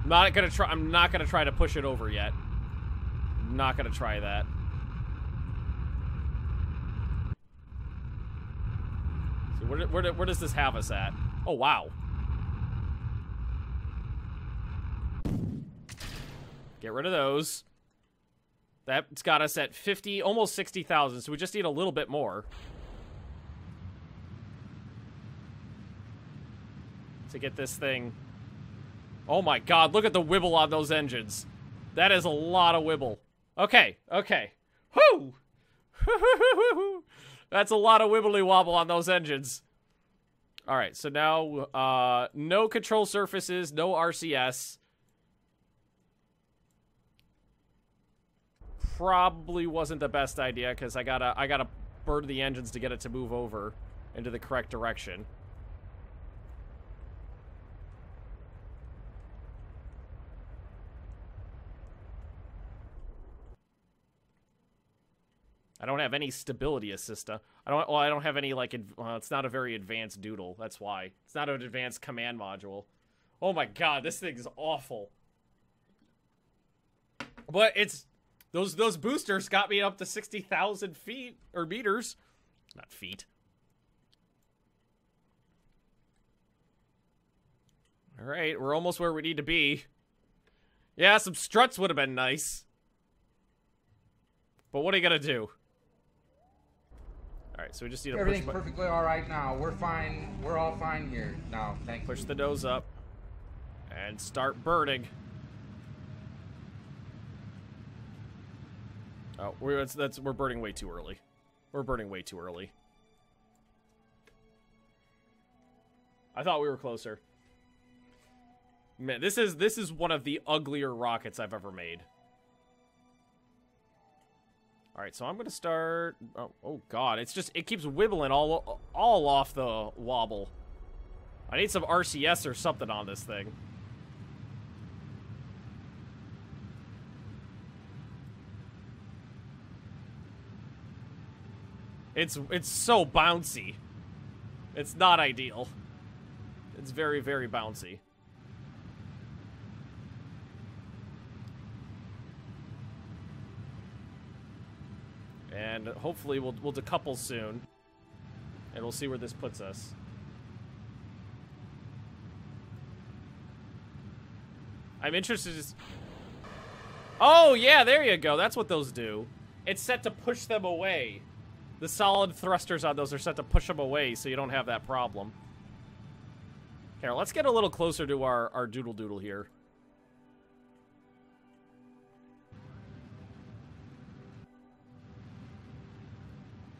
I'm not gonna try to push it over yet. I'm not gonna try that. See, where does this have us at? Oh, wow. Get rid of those. That's got us at 50, almost 60,000, so we just need a little bit more to get this thing. Oh my god, look at the wibble on those engines. That is a lot of wibble. Okay. Whoo! That's a lot of wibbly wobble on those engines. Alright, so now, no control surfaces, no RCS. Probably wasn't the best idea, because I gotta burn the engines to get it to move over into the correct direction. I don't have any stability assist. I don't have any, like, it's not a very advanced doodle. That's why. It's not an advanced command module. Oh my god, this thing is awful. But it's... Those boosters got me up to 60,000 feet, or meters. Not feet. Alright, we're almost where we need to be. Yeah, some struts would have been nice. But what are you gonna do? All right, so we just need to Everything's perfectly all right now. We're fine. We're all fine here now. Thank you. Push the nose up and start burning. Oh, we're burning way too early. We're burning way too early. I thought we were closer. Man, this is one of the uglier rockets I've ever made. All right, so I'm gonna start. Oh God, it keeps wibbling all off the wobble. I need some RCS or something on this thing. It's so bouncy. It's not ideal. It's very, very bouncy. And hopefully we'll decouple soon. And we'll see where this puts us. I'm interested to... Oh, yeah, there you go. That's what those do. It's set to push them away. The solid thrusters on those are set to push them away so you don't have that problem. Here, let's get a little closer to our doodle here.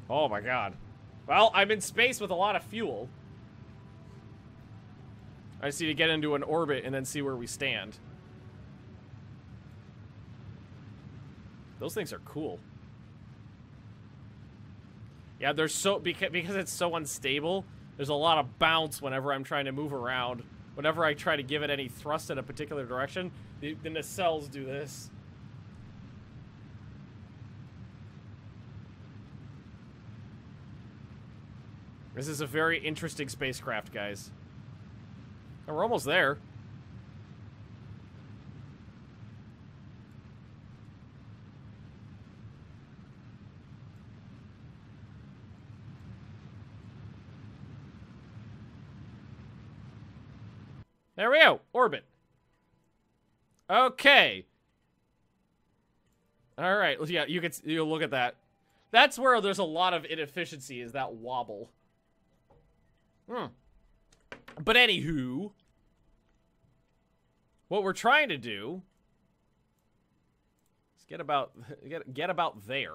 Oh my God. Well, I'm in space with a lot of fuel. I just need to get into an orbit and then see where we stand. Those things are cool. Yeah, they're so... Because it's so unstable, there's a lot of bounce whenever I'm trying to move around. Whenever I try to give it any thrust in a particular direction, the nacelles do this. This is a very interesting spacecraft, guys. And we're almost there. There we go. Orbit. Okay. All right. Yeah, you'll look at that. That's where there's a lot of inefficiency, is that wobble. But anywho, what we're trying to do is get about there.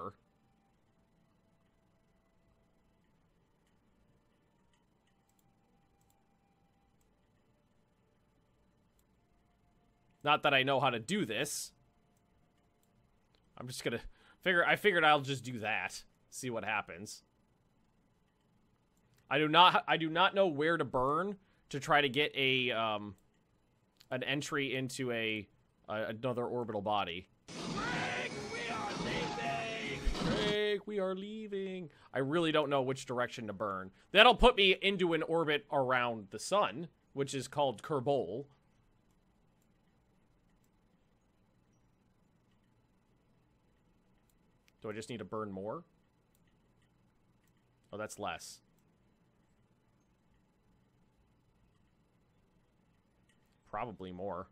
Not that I know how to do this. I'm just gonna I figured I'll just do that. See what happens. I do not know where to burn to try to get a an entry into another orbital body. Greg, we are leaving! Greg, we are leaving. I really don't know which direction to burn. That'll put me into an orbit around the sun, which is called Kerbal. Do I just need to burn more? Oh, that's less. Probably more.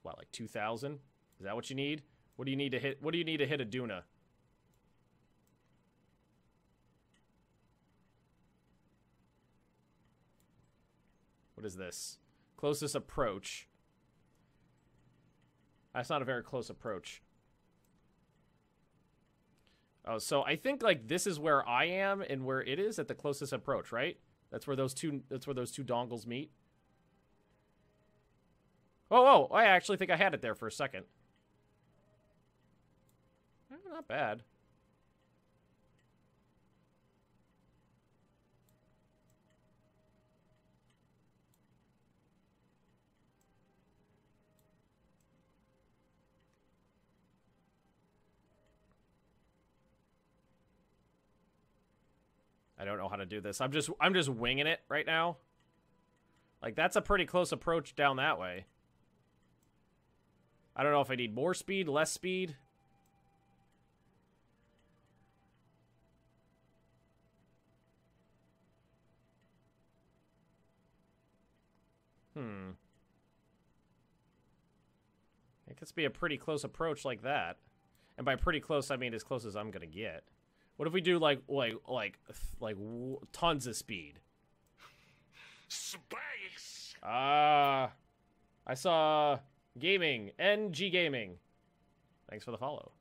What, like 2,000? Is that what you need? What do you need to hit? What do you need to hit a Duna? What is this? Closest approach. That's not a very close approach. Oh, so I think like this is where I am and where it is at the closest approach, right? That's where those two dongles meet. Oh, I actually think I had it there for a second. Not bad. I don't know how to do this. I'm just winging it right now. Like, that's a pretty close approach down that way. I don't know if I need more speed, less speed. It could be a pretty close approach like that. And by pretty close, I mean as close as I'm gonna get. What if we do like tons of speed? Space! I saw gaming, NG Gaming. Thanks for the follow.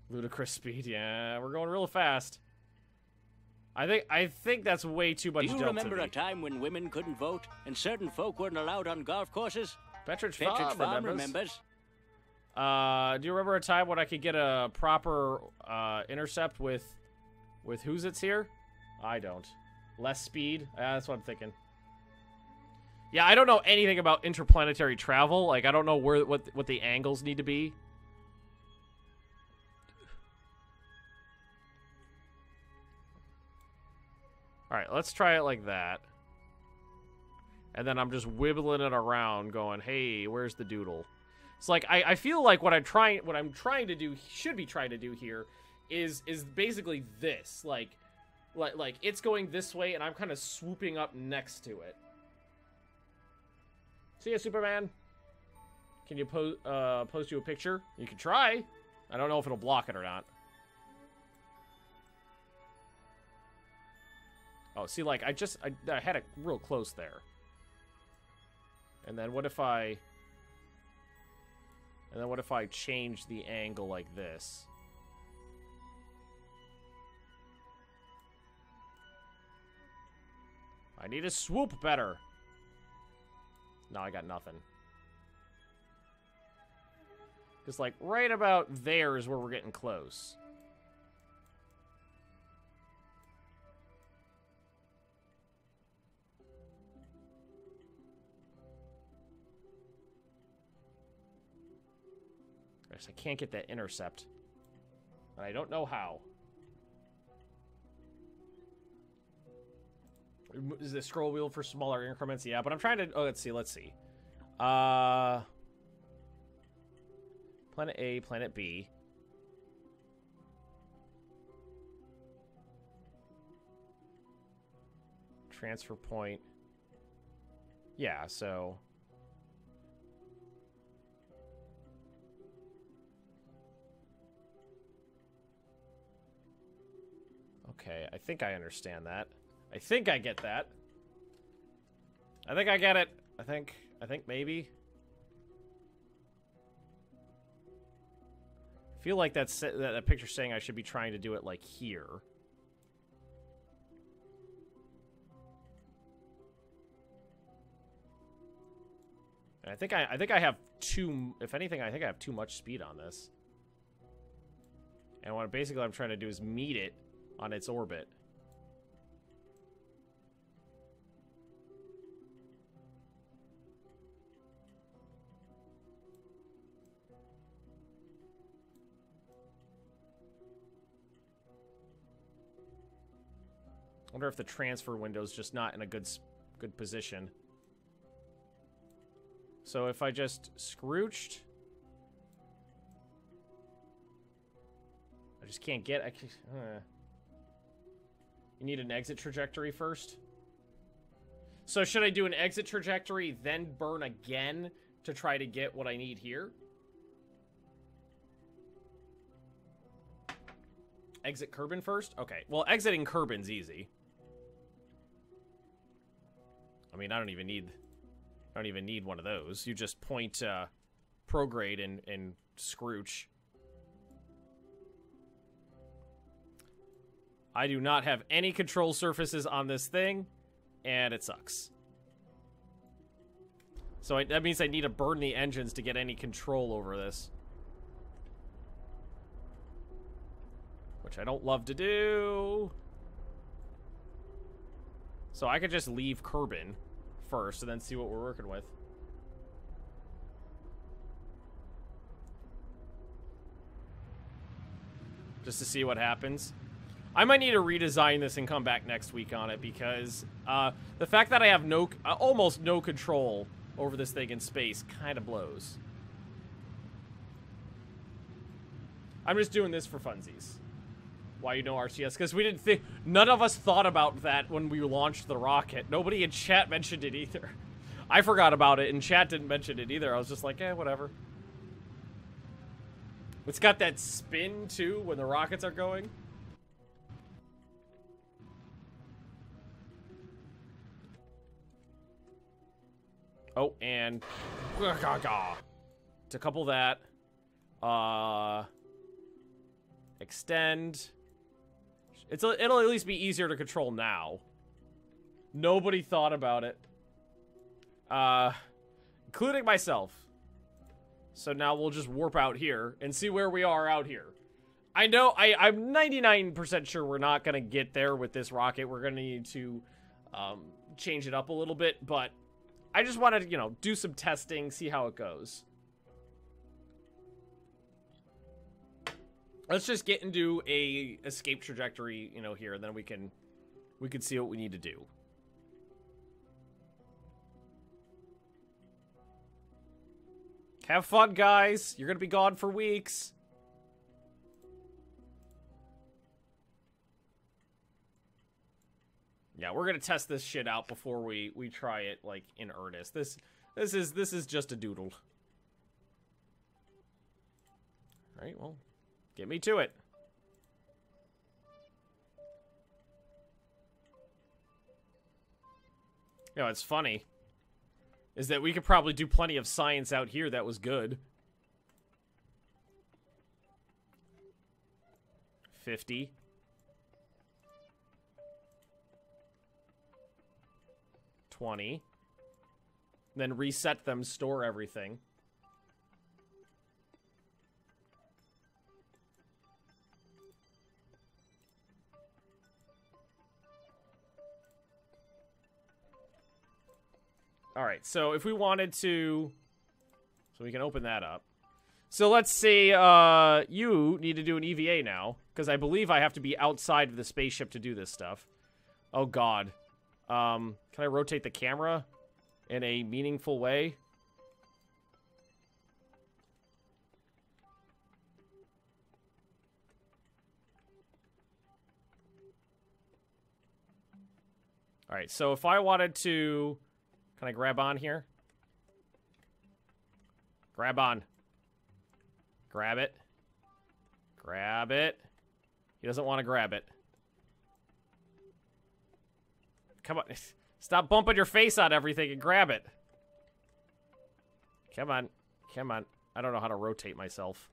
Ludicrous speed, yeah, we're going real fast. I think that's way too much. Do you delta remember V. a time when women couldn't vote and certain folk weren't allowed on golf courses? Petridge Farm Farm remembers. Do you remember a time when I could get a proper intercept with who's it's here? I don't. Less speed? That's what I'm thinking. Yeah, I don't know anything about interplanetary travel. Like, I don't know what the angles need to be. Alright, let's try it like that. And then I'm just wibbling it around going, hey, where's the doodle? It's like, I feel like what I'm trying to do, should be trying to do here, is basically this. Like it's going this way, and I'm kind of swooping up next to it. See ya, Superman. Can you post you a picture? You can try. I don't know if it'll block it or not. Oh, see, like, I had it real close there. And then what if I change the angle like this? I need to swoop better. No, I got nothing. Because, like, right about there is where we're getting close. I can't get that intercept. And I don't know how. Is the scroll wheel for smaller increments? Yeah, but I'm trying to... Oh, let's see. Planet A, Planet B. Transfer point. Yeah, so... Okay, I think I understand that. I think I get that. I think I get it. I think maybe. I feel like that picture's saying I should be trying to do it like here. And I think I have too. If anything, I think I have too much speed on this. And what basically I'm trying to do is meet it on its orbit. I wonder if the transfer window's just not in a good position. So if I just scrooched, I just can't get. You need an exit trajectory first. So should I do an exit trajectory, then burn again to try to get what I need here? Exit Kerbin first? Okay. Well, exiting Kerbin's easy. I mean, I don't even need one of those. You just point prograde and scrooch. I do not have any control surfaces on this thing, and it sucks. So that means I need to burn the engines to get any control over this. Which I don't love to do. So I could just leave Kerbin first and then see what we're working with. Just to see what happens. I might need to redesign this and come back next week on it because the fact that I have almost no control over this thing in space kind of blows. I'm just doing this for funsies. Why you know RCS? Because we didn't think... None of us thought about that when we launched the rocket. Nobody in chat mentioned it either. I forgot about it, and chat didn't mention it either. I was just like, eh, whatever. It's got that spin, too, when the rockets are going. Oh, and... to couple that... extend... It'll at least be easier to control now. Nobody thought about it. Including myself. So now we'll just warp out here and see where we are out here. I know, I'm 99% sure we're not going to get there with this rocket. We're going to need to change it up a little bit, but I just wanted to, you know, do some testing, see how it goes. Let's just get into a escape trajectory, you know, here, and then we can see what we need to do. Have fun, guys. You're gonna be gone for weeks. Yeah, we're gonna test this shit out before we try it like in earnest. This is just a doodle. All right, well, get me to it. You know, it's funny is that we could probably do plenty of science out here that was good. 50. $20. Then reset them, store everything. Alright, so if we wanted to... So we can open that up. So let's say you need to do an EVA now, because I believe I have to be outside of the spaceship to do this stuff. Oh god. Can I rotate the camera in a meaningful way? Alright, so if I wanted to... Can I grab on here? Grab on. Grab it. Grab it. He doesn't want to grab it. Come on. Stop bumping your face on everything and grab it. Come on. Come on. I don't know how to rotate myself.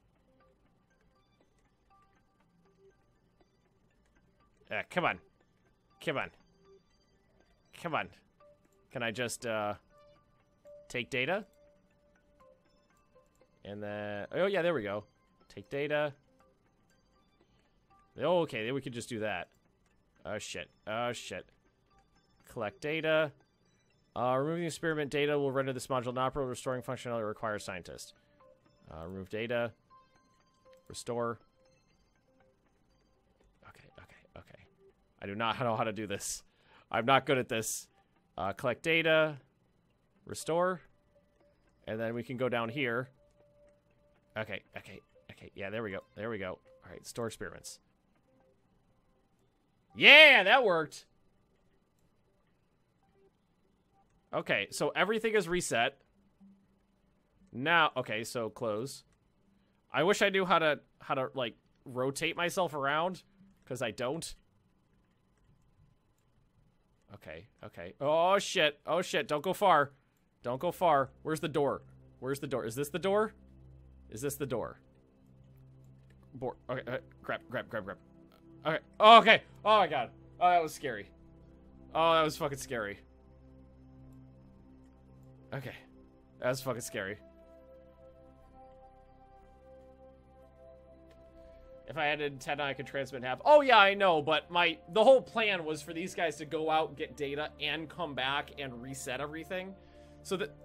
Come on. Come on. Come on. Can I just, take data? And then, oh yeah, there we go. Take data. Oh, okay, then we could just do that. Oh shit. Oh shit. Collect data. Removing experiment data will render this module inoperable. Restoring functionality requires scientist. Remove data. Restore. Okay, okay, okay. I do not know how to do this. I'm not good at this. Collect data, restore, and then we can go down here. Okay, okay, okay. Yeah, there we go. There we go. All right, store experiments. Yeah, that worked. Okay, so everything is reset. Now, okay, so close. I wish I knew how to like rotate myself around, because I don't. Okay, okay. Oh, shit. Oh, shit. Don't go far. Don't go far. Where's the door? Where's the door? Is this the door? Is this the door? Okay, grab. Okay. Oh, okay. Oh, my God. Oh, that was scary. Oh, that was fucking scary. Okay. That was fucking scary. If I had an antenna, I could transmit half. Oh, yeah, I know, but the whole plan was for these guys to go out, get data, and come back and reset everything. So that...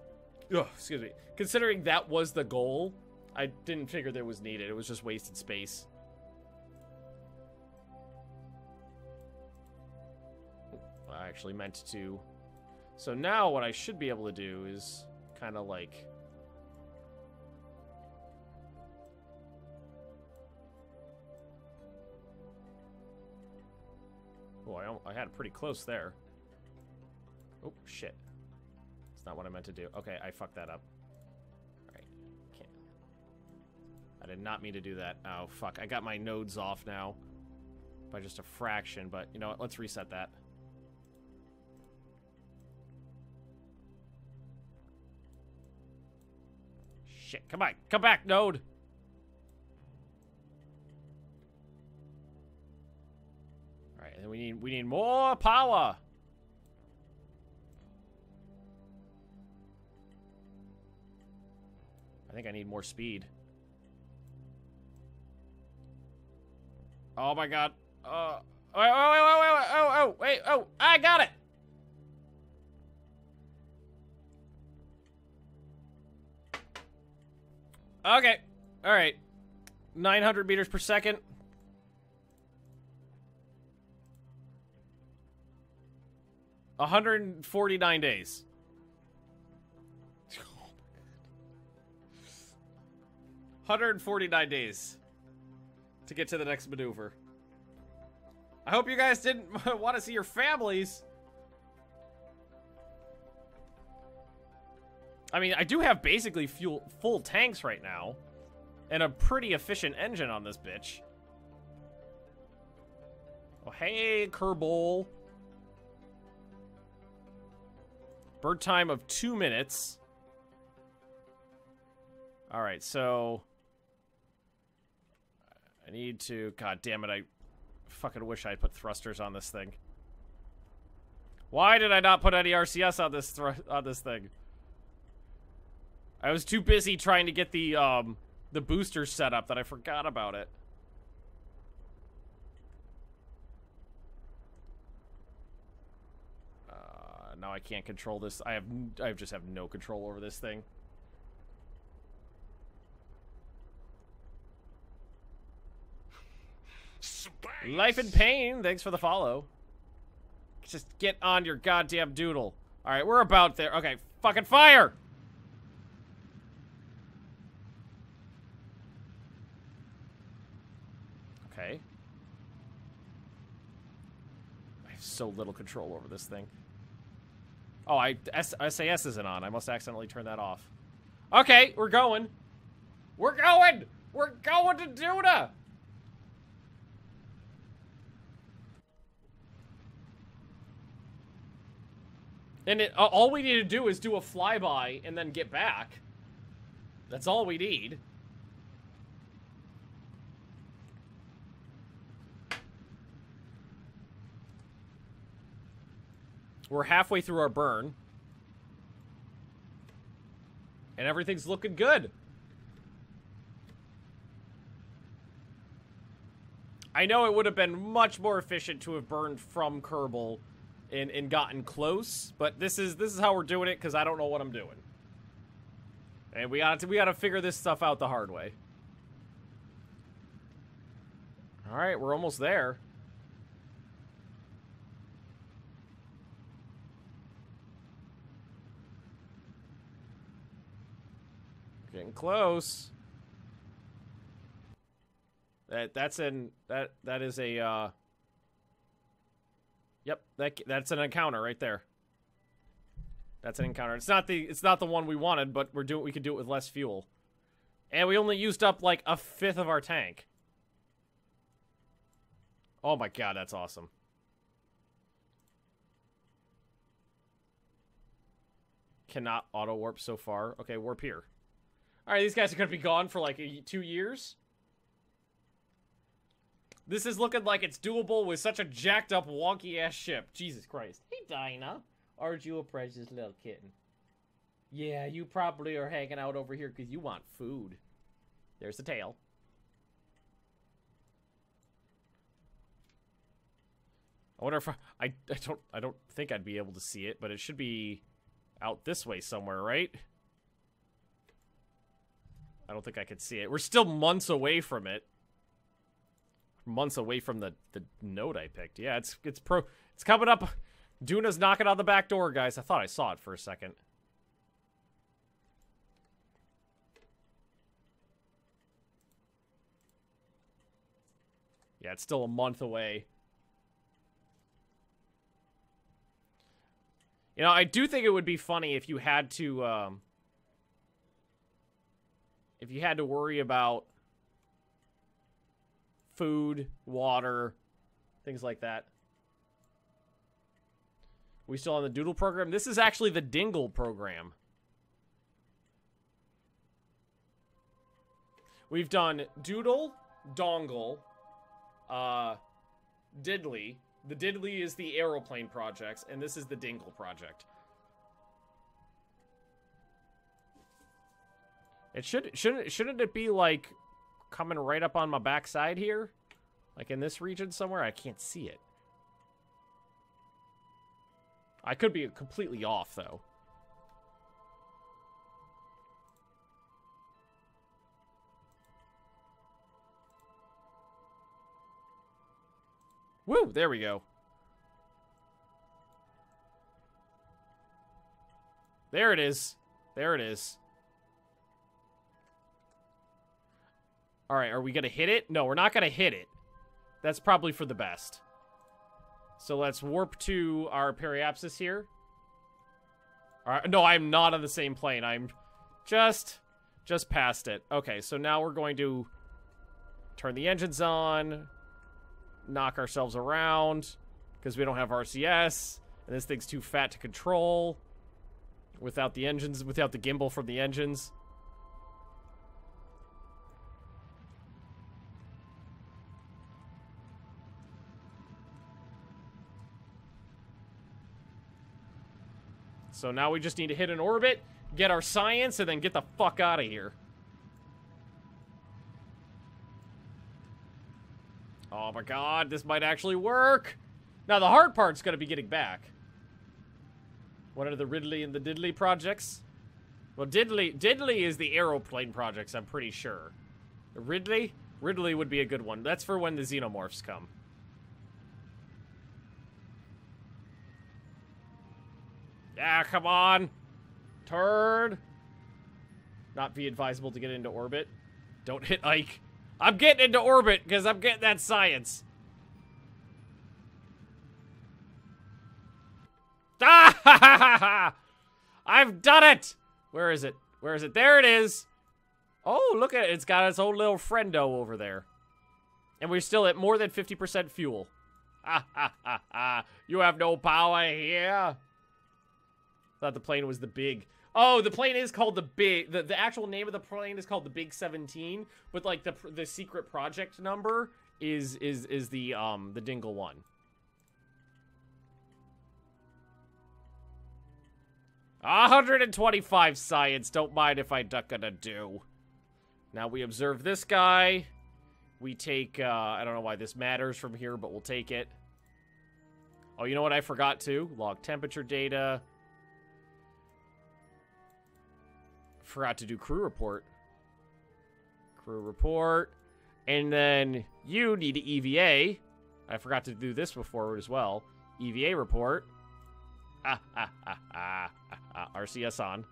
Oh, excuse me. Considering that was the goal, I didn't figure that was needed. It was just wasted space. I actually meant to... So now what I should be able to do is kind of like... Oh, I had it pretty close there. Oh, shit. not what I meant to do. Okay, I fucked that up. Alright. Can't. I did not mean to do that. Oh, fuck. I got my nodes off now. By just a fraction, but you know what? Let's reset that. Shit, come on. Come back, node! Alright, and then we need more power! I think I need more speed. Oh my god. Wait, I got it! Okay. Alright. 900 meters per second. $149 days. 149 days to get to the next maneuver. I hope you guys didn't want to see your families. I mean, I do have basically full tanks right now. And a pretty efficient engine on this bitch. Oh, hey, Kerbal. Bird time of 2 minutes. Alright, so... I need to... God damn it, I fucking wish I had put thrusters on this thing. Why did I not put any RCS on this thing? I was too busy trying to get the boosters set up that I forgot about it. Now I can't control this. I just have no control over this thing. Space. Life in Pain, thanks for the follow. Just get on your goddamn doodle. Alright, we're about there. Okay, fucking fire! Okay. I have so little control over this thing. Oh, SAS isn't on. I must accidentally turn that off. Okay, we're going. We're going! We're going to Duna! And all we need to do is do a flyby and then get back. That's all we need. We're halfway through our burn. And everything's looking good. I know it would have been much more efficient to have burned from Kerbal and gotten close, but this is how we're doing it because I don't know what I'm doing. And we gotta figure this stuff out the hard way. Alright, we're almost there. Getting close. That is a yep, that's an encounter right there. That's an encounter. It's not the one we wanted, but we could do it with less fuel. And we only used up like a fifth of our tank. Oh my god, that's awesome. Cannot auto warp so far. Okay, warp here. Alright, these guys are gonna be gone for like 2 years. This is looking like it's doable with such a jacked up, wonky ass ship. Jesus Christ. Hey, Dinah. Aren't you a precious little kitten? Yeah, you probably are hanging out over here because you want food. There's the tail. I wonder if I don't think I'd be able to see it, but it should be out this way somewhere, right? I don't think I could see it. We're still months away from it. Months away from the node I picked. Yeah, it's coming up. Duna's knocking on the back door, guys. I thought I saw it for a second. Yeah, it's still a month away. You know, I do think it would be funny if you had to worry about food, water, things like that. We still on the Doodle program? This is actually the Dingle program. We've done Doodle, Dongle, Diddley. The Diddley is the aeroplane projects, and this is the Dingle project. It shouldn't it be like coming right up on my backside here? Like in this region somewhere? I can't see it. I could be completely off, though. Woo! There we go. There it is. There it is. Alright, are we gonna hit it? No, we're not gonna hit it. That's probably for the best. So let's warp to our periapsis here. Alright, no, I'm not on the same plane. I'm just past it. Okay, so now we're going to turn the engines on, knock ourselves around, because we don't have RCS, and this thing's too fat to control without the engines, without the gimbal from the engines. So now we just need to hit an orbit, get our science, and then get the fuck out of here. Oh my god, this might actually work. Now the hard part's gonna be getting back. What are the Ridley and the Diddley projects? Well, Diddley is the aeroplane projects, I'm pretty sure. Ridley would be a good one. That's for when the xenomorphs come. Yeah, come on. Turn. Not be advisable to get into orbit. Don't hit Ike. I'm getting into orbit because I'm getting that science. Ah, ha, ha, ha, ha. I've done it. Where is it? Where is it? There it is. Oh, look at it. It's got its own little friendo over there. And we're still at more than 50% fuel. Ha, ha, ha, ha. You have no power here. Thought the plane was the Big. Oh, the plane is called the Big. The actual name of the plane is called the Big 17, but like the secret project number is the Dingle one. $125 science. Don't mind if I duck gonna do. Now we observe this guy. We take I don't know why this matters from here, but we'll take it. Oh, you know what I forgot to? Log temperature data. Forgot to do crew report. Crew report. And then you need to EVA. I forgot to do this before as well. EVA report. RCS on.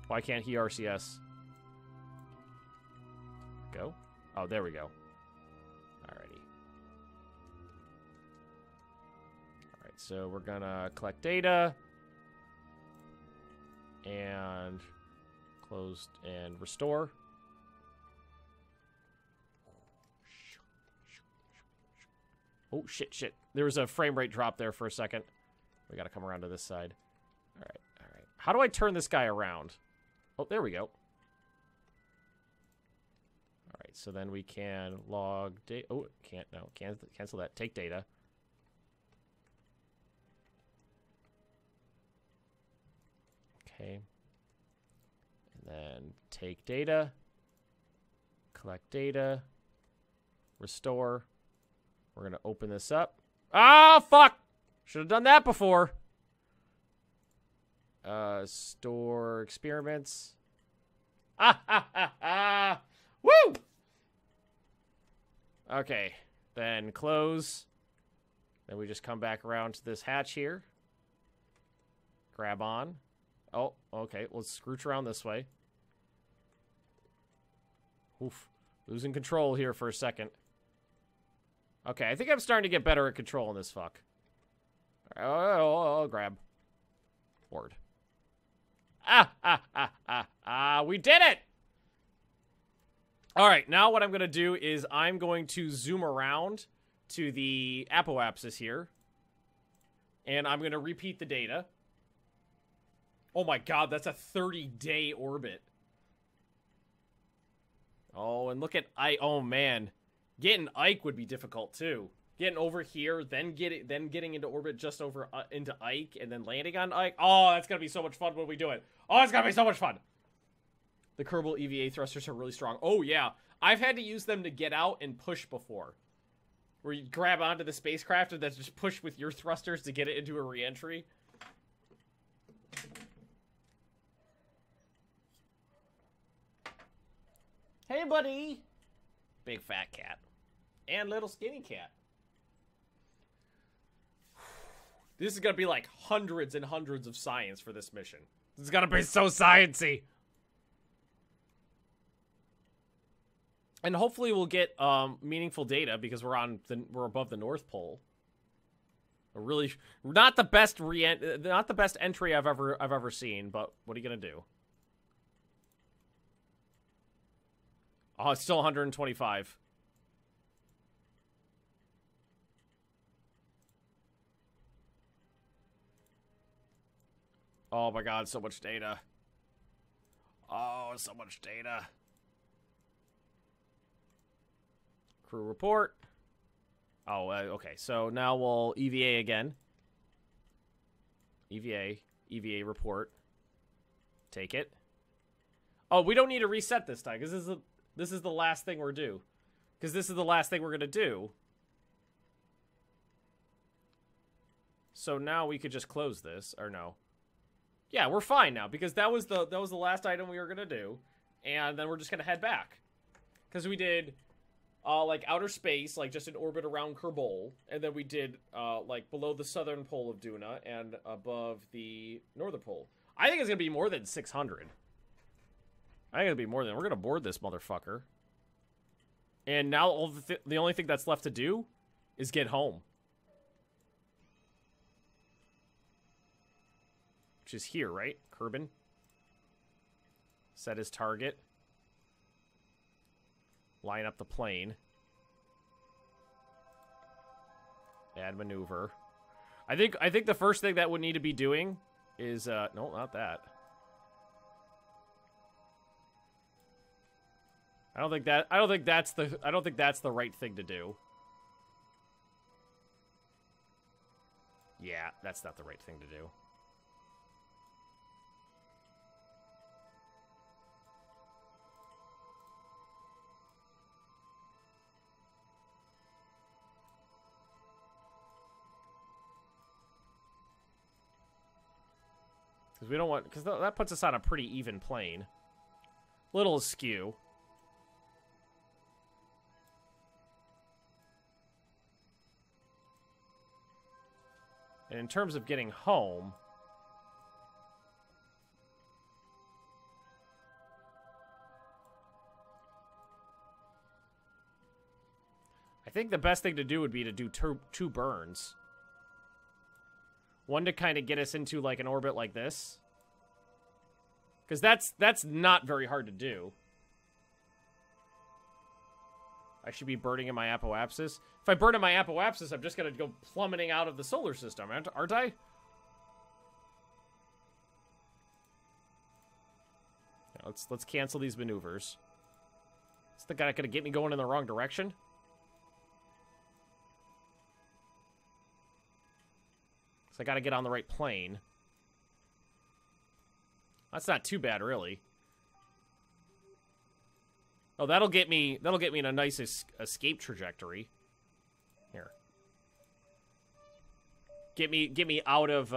Why can't he RCS? Go. Oh, there we go. Alrighty. Alright, so we're gonna collect data. And close and restore. Oh, shit. There was a frame rate drop there for a second. We gotta come around to this side. Alright. How do I turn this guy around? Oh, there we go. Alright, so then we can log data. Oh, can't, no, cancel that. Take data. Okay. And then take data. Collect data. Restore. We're going to open this up. Ah, fuck! Should have done that before. Store experiments. Woo! Okay. Then close. Then we just come back around to this hatch here. Grab on. Oh, okay. Let's scrooch around this way. Oof. Losing control here for a second. Okay, I think I'm starting to get better at controlling this fuck. Oh, grab. Word. We did it! Alright, now what I'm going to do is I'm going to zoom around to the apoapsis here. And I'm going to repeat the data. Oh my god, that's a 30-day orbit. Oh, and look at oh man. Getting Ike would be difficult too. Getting over here, then getting into orbit just over into Ike, and then landing on Ike. Oh, that's gonna be so much fun when we do it. Oh, it's gonna be so much fun. The Kerbal EVA thrusters are really strong. Oh yeah, I've had to use them to get out and push before. Where you grab onto the spacecraft and then just push with your thrusters to get it into a re-entry. Hey, buddy! Big fat cat. And little skinny cat. This is gonna be like hundreds and hundreds of science for this mission. This is gonna be so sciencey! And hopefully we'll get meaningful data because we're above the North Pole. Really, not the best entry I've ever seen, but what are you gonna do? Oh, it's still 125. Oh my god, so much data. Oh, so much data. Crew report. Oh, okay. So now we'll EVA again. EVA report. Take it. Oh, we don't need to reset this time because this is the last thing we're due. Because this is the last thing we're gonna do. So now we could just close this, or no? Yeah, we're fine now because that was the last item we were gonna do, and then we're just gonna head back because we did. Like outer space, like just an orbit around Kerbal, and then we did, like below the southern pole of Duna and above the northern pole. I think it's gonna be more than 600. I think it'll be more than. We're gonna board this motherfucker. And now the only thing that's left to do is get home. Which is here, right? Kerbin. Set his target. Line up the plane. Add maneuver. I think the first thing that would need to be doing is no, not that. I don't think that's the right thing to do. Yeah, that's not the right thing to do. Because we don't want... Because that puts us on a pretty even plane. Little askew. And in terms of getting home... I think the best thing to do would be to do two burns. One to kind of get us into like an orbit like this. Because that's not very hard to do. I should be burning in my apoapsis. If I burn in my apoapsis, I'm just going to go plummeting out of the solar system, aren't I? Yeah, let's cancel these maneuvers. Is the guy going to get me going in the wrong direction? So I gotta get on the right plane. That's not too bad, really. Oh, that'll get me in a nice escape trajectory. Here. Get me out of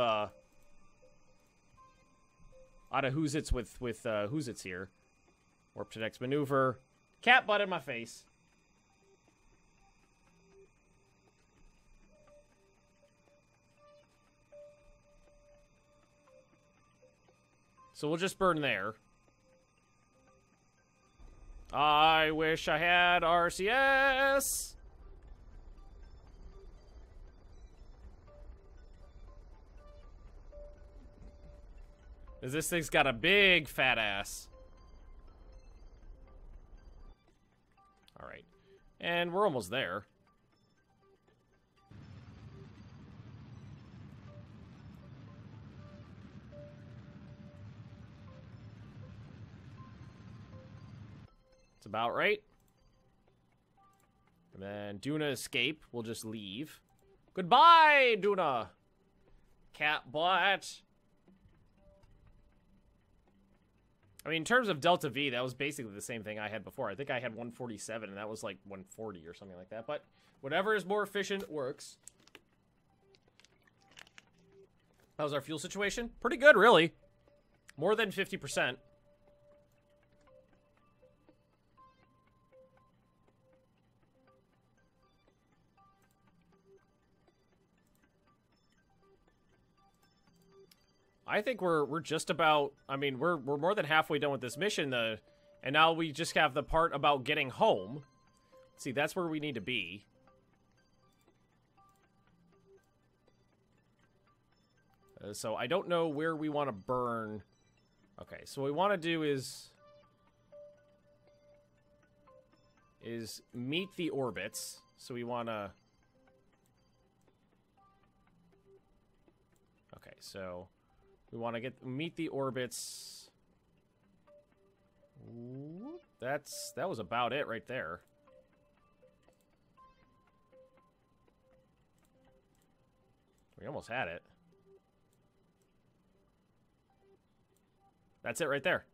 who's it's with who's it's here. Warp to next maneuver. Cat butt in my face. So we'll just burn there. I wish I had RCS. Because this thing's got a big fat ass. Alright. And we're almost there. It's about right. And then Duna escape. We'll just leave. Goodbye, Duna. Cat butt. I mean, in terms of Delta V, that was basically the same thing I had before. I think I had 147, and that was like 140 or something like that. But whatever is more efficient works. How's our fuel situation? Pretty good, really. More than 50%. I think we're just about, I mean, we're more than halfway done with this mission, and now we just have the part about getting home. See, that's where we need to be. So I don't know where we want to burn. Okay, so what we want to do is meet the orbits. So we want to... Okay, so... We want to meet the orbits. That was about it right there. We almost had it. That's it right there.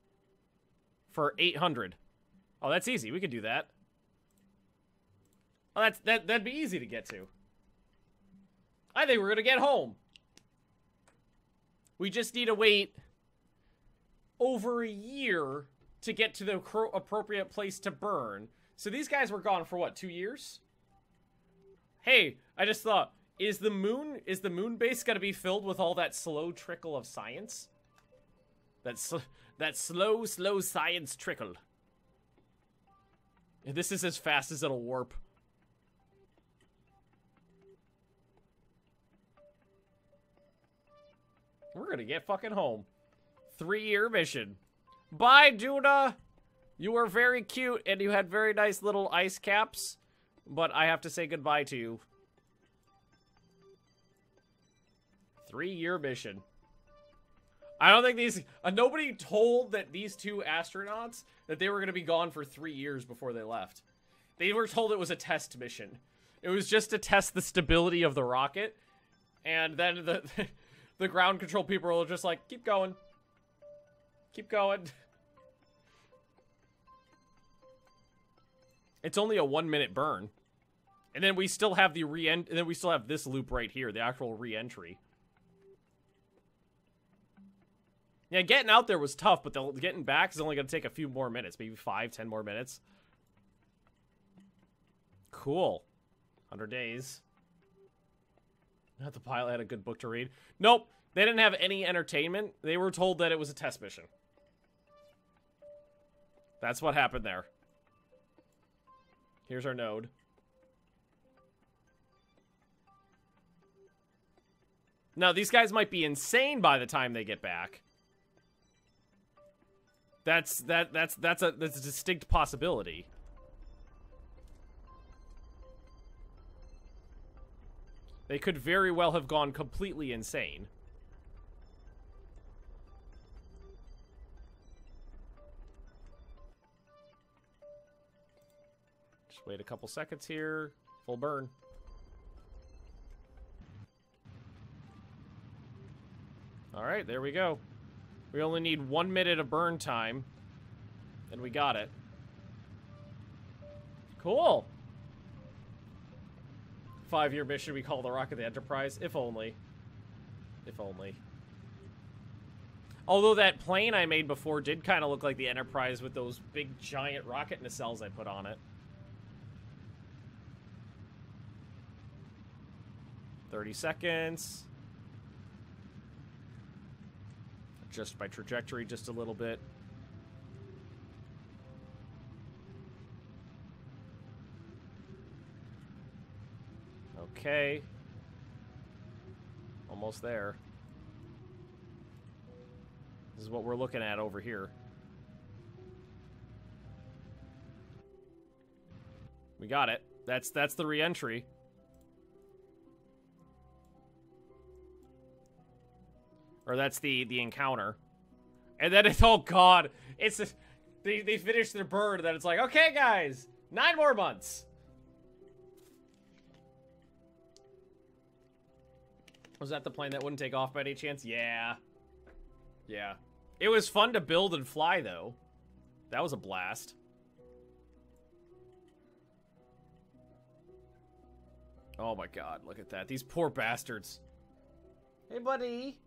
For 800. Oh, that's easy. We could do that. Oh, that'd be easy to get to. I think we're gonna get home. We just need to wait over a year to get to the appropriate place to burn. So these guys were gone for what, 2 years? Hey, I just thought, is the moon base gonna be filled with all that slow trickle of science? That slow science trickle. And this is as fast as it'll warp. We're gonna get fucking home. 3-year mission. Bye, Duna! You were very cute, and you had very nice little ice caps. But I have to say goodbye to you. 3-year mission. I don't think these... nobody told that these two astronauts that they were gonna be gone for 3 years before they left. They were told it was a test mission. It was just to test the stability of the rocket. And then the ground control people are just like, keep going. Keep going. It's only a 1-minute burn. And then we still have the and then we still have this loop right here, the actual re-entry. Yeah, getting out there was tough, but getting back is only going to take a few more minutes. Maybe 5-10 more minutes. Cool. 100 days. Not the pilot had a good book to read. Nope. They didn't have any entertainment. They were told that it was a test mission. That's what happened there. Here's our node. Now, these guys might be insane by the time they get back. That's a distinct possibility. They could very well have gone completely insane. Just wait a couple seconds here. Full burn. Alright, there we go. We only need 1 minute of burn time. And we got it. Cool. 5-year mission we call the Rocket the Enterprise. If only. If only. Although that plane I made before did kind of look like the Enterprise with those big giant rocket nacelles I put on it. 30 seconds. Adjust my trajectory just a little bit. Okay. Almost there. This is what we're looking at over here. We got it. That's the re-entry. Or that's the encounter. And then it's, oh god, it's they finish their bird, and then it's like, okay guys, 9 more months. Was that the plane that wouldn't take off by any chance? Yeah. Yeah. It was fun to build and fly, though. That was a blast. Oh my god, look at that. These poor bastards. Hey, buddy.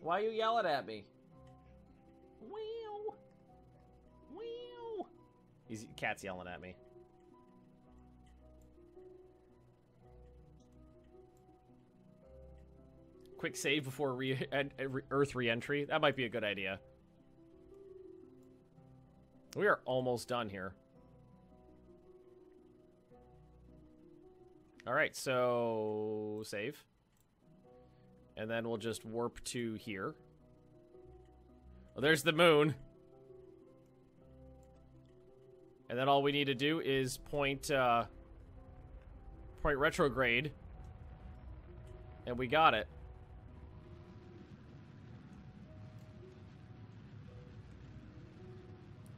Why are you yelling at me? Wow. Wow. Cat's yelling at me. Quick save before Earth re-entry. That might be a good idea. We are almost done here. Alright, so... save. And then we'll just warp to here. Oh, there's the moon. And then all we need to do is point retrograde. And we got it.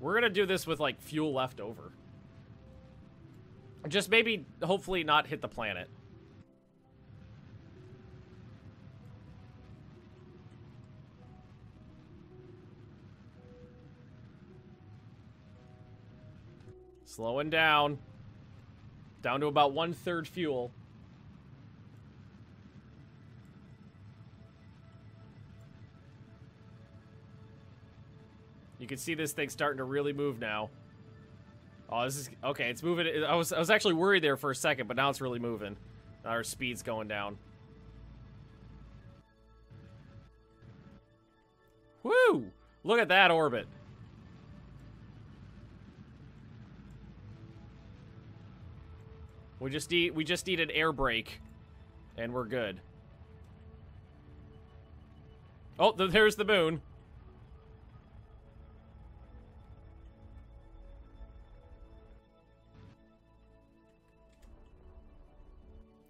We're gonna do this with, like, fuel left over. Just maybe, hopefully not hit the planet. Slowing down. Down to about 1/3 fuel. You can see this thing starting to really move now. Oh, this is... okay, it's moving. I was actually worried there for a second, but now it's really moving. Our speed's going down. Woo! Look at that orbit. We just need an air brake, and we're good. Oh, there's the moon.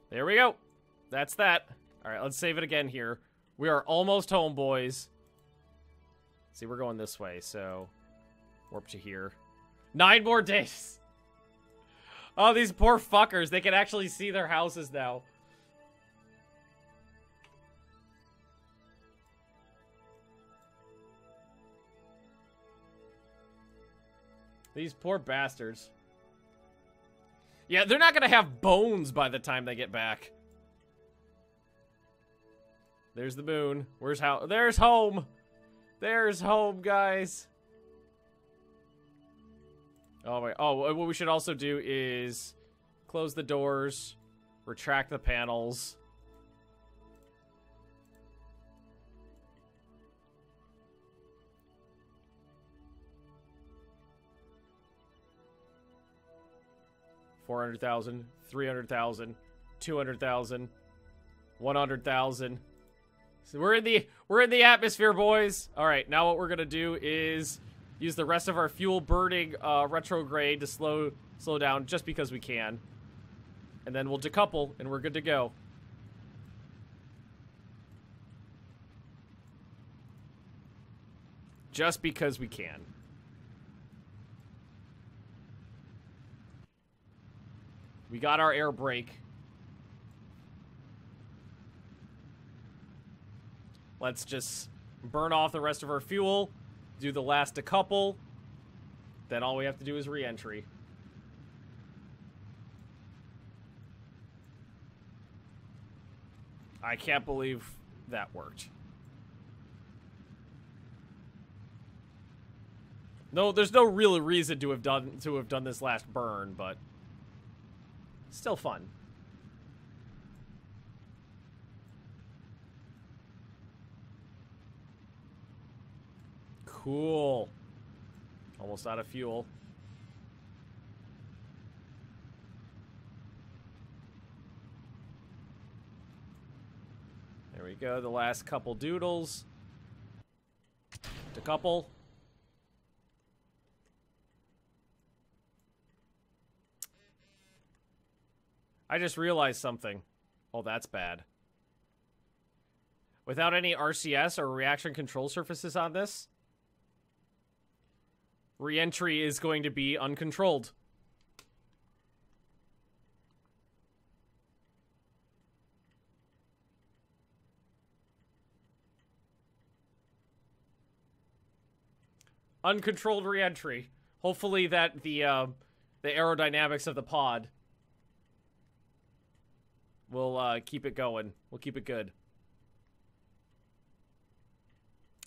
There we go. That's that. All right, let's save it again here. We are almost home, boys. See, we're going this way, so warp to here. 9 more days. Oh, these poor fuckers. They can actually see their houses now. These poor bastards. Yeah, they're not gonna have bones by the time they get back. There's the moon. Where's how? There's home. There's home, guys. Oh my! Oh, what we should also do is close the doors, retract the panels. $400,000, $300,000, $200,000, $100,000. So we're in the atmosphere, boys. All right, now what we're gonna do is use the rest of our fuel burning retrograde to slow down, just because we can, and then we'll decouple and we're good to go. Just because we can. We got our air brake. Let's just burn off the rest of our fuel, do the last decouple, then all we have to do is re-entry. I can't believe that worked. No, there's no real reason to have done this last burn, but still fun. Cool. Almost out of fuel. There we go, the last couple doodles. A couple. I just realized something. Oh, that's bad. Without any RCS or reaction control surfaces on this, re-entry is going to be uncontrolled. Uncontrolled re-entry. Hopefully that the aerodynamics of the pod will keep it going. We'll keep it good.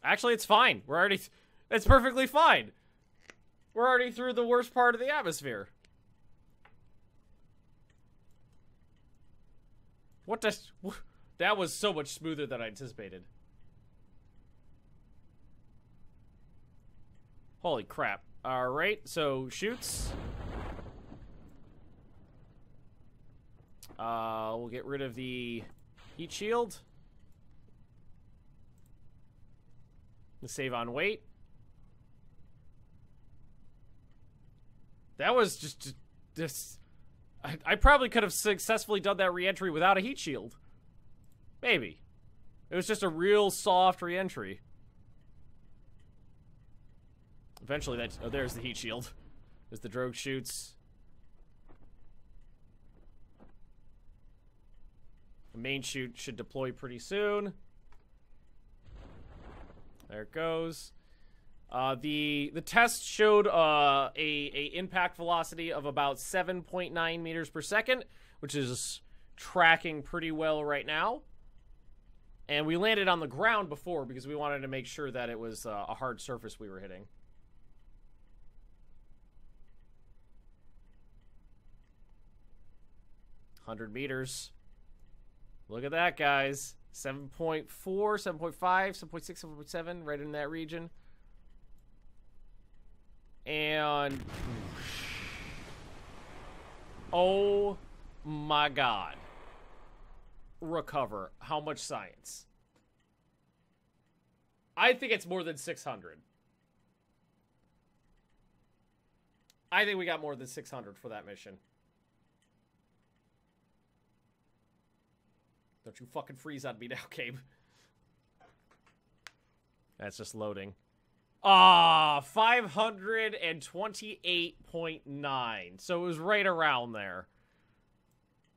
Actually, it's fine. We're already... It's perfectly fine. We're already through the worst part of the atmosphere. What the... That was so much smoother than I anticipated. Holy crap. Alright, so shoots. We'll get rid of the heat shield. Save on weight. That was just I probably could have successfully done that re-entry without a heat shield. Maybe. It was just a real soft re-entry. Eventually that... Oh, there's the heat shield. There's the drogue chutes. The main chute should deploy pretty soon. There it goes. The test showed a impact velocity of about 7.9 meters per second, which is tracking pretty well right now. And we landed on the ground before because we wanted to make sure that it was a hard surface we were hitting. $100 meters. Look at that, guys. 7.4, 7.5, 7.6, 7.7, right in that region. And... oh my god. Recover. How much science? I think it's more than 600. I think we got more than 600 for that mission. Don't you fucking freeze on me now, Cabe. That's just loading. Ah, 528.9. So it was right around there.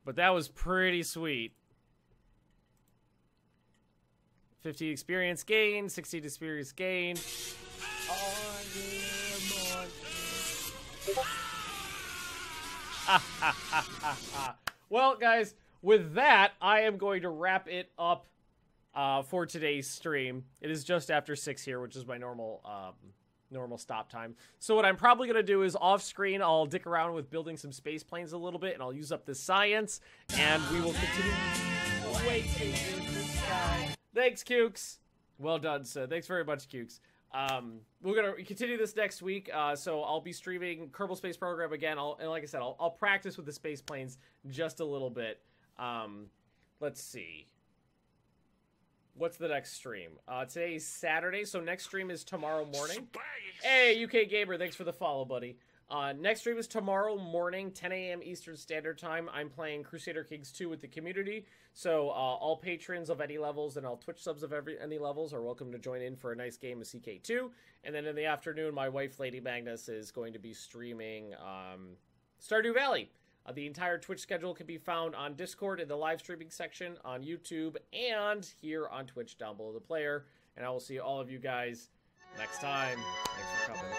But that was pretty sweet. 50 experience gain, 16 experience gain. Well, guys, with that, I am going to wrap it up for today's stream. It is just after 6 here, which is my normal stop time. So what I'm probably going to do is off-screen, I'll dick around with building some space planes a little bit, and I'll use up this science, and we will continue. Wait, thanks, Kukes. Well done, sir. Thanks very much, Kukes. We're going to continue this next week, so I'll be streaming Kerbal Space Program again, and like I said, I'll practice with the space planes just a little bit. Let's see. What's the next stream? Today's Saturday, so next stream is tomorrow morning. Hey, UK Gamer, thanks for the follow, buddy. Next stream is tomorrow morning, 10 a.m. Eastern Standard Time. I'm playing Crusader Kings 2 with the community, so all patrons of any levels and all Twitch subs of any levels are welcome to join in for a nice game of CK2. And then in the afternoon, my wife, Lady Magnus, is going to be streaming Stardew Valley. The entire Twitch schedule can be found on Discord in the live streaming section, on YouTube, and here on Twitch down below the player. And I will see all of you guys next time. Thanks for coming.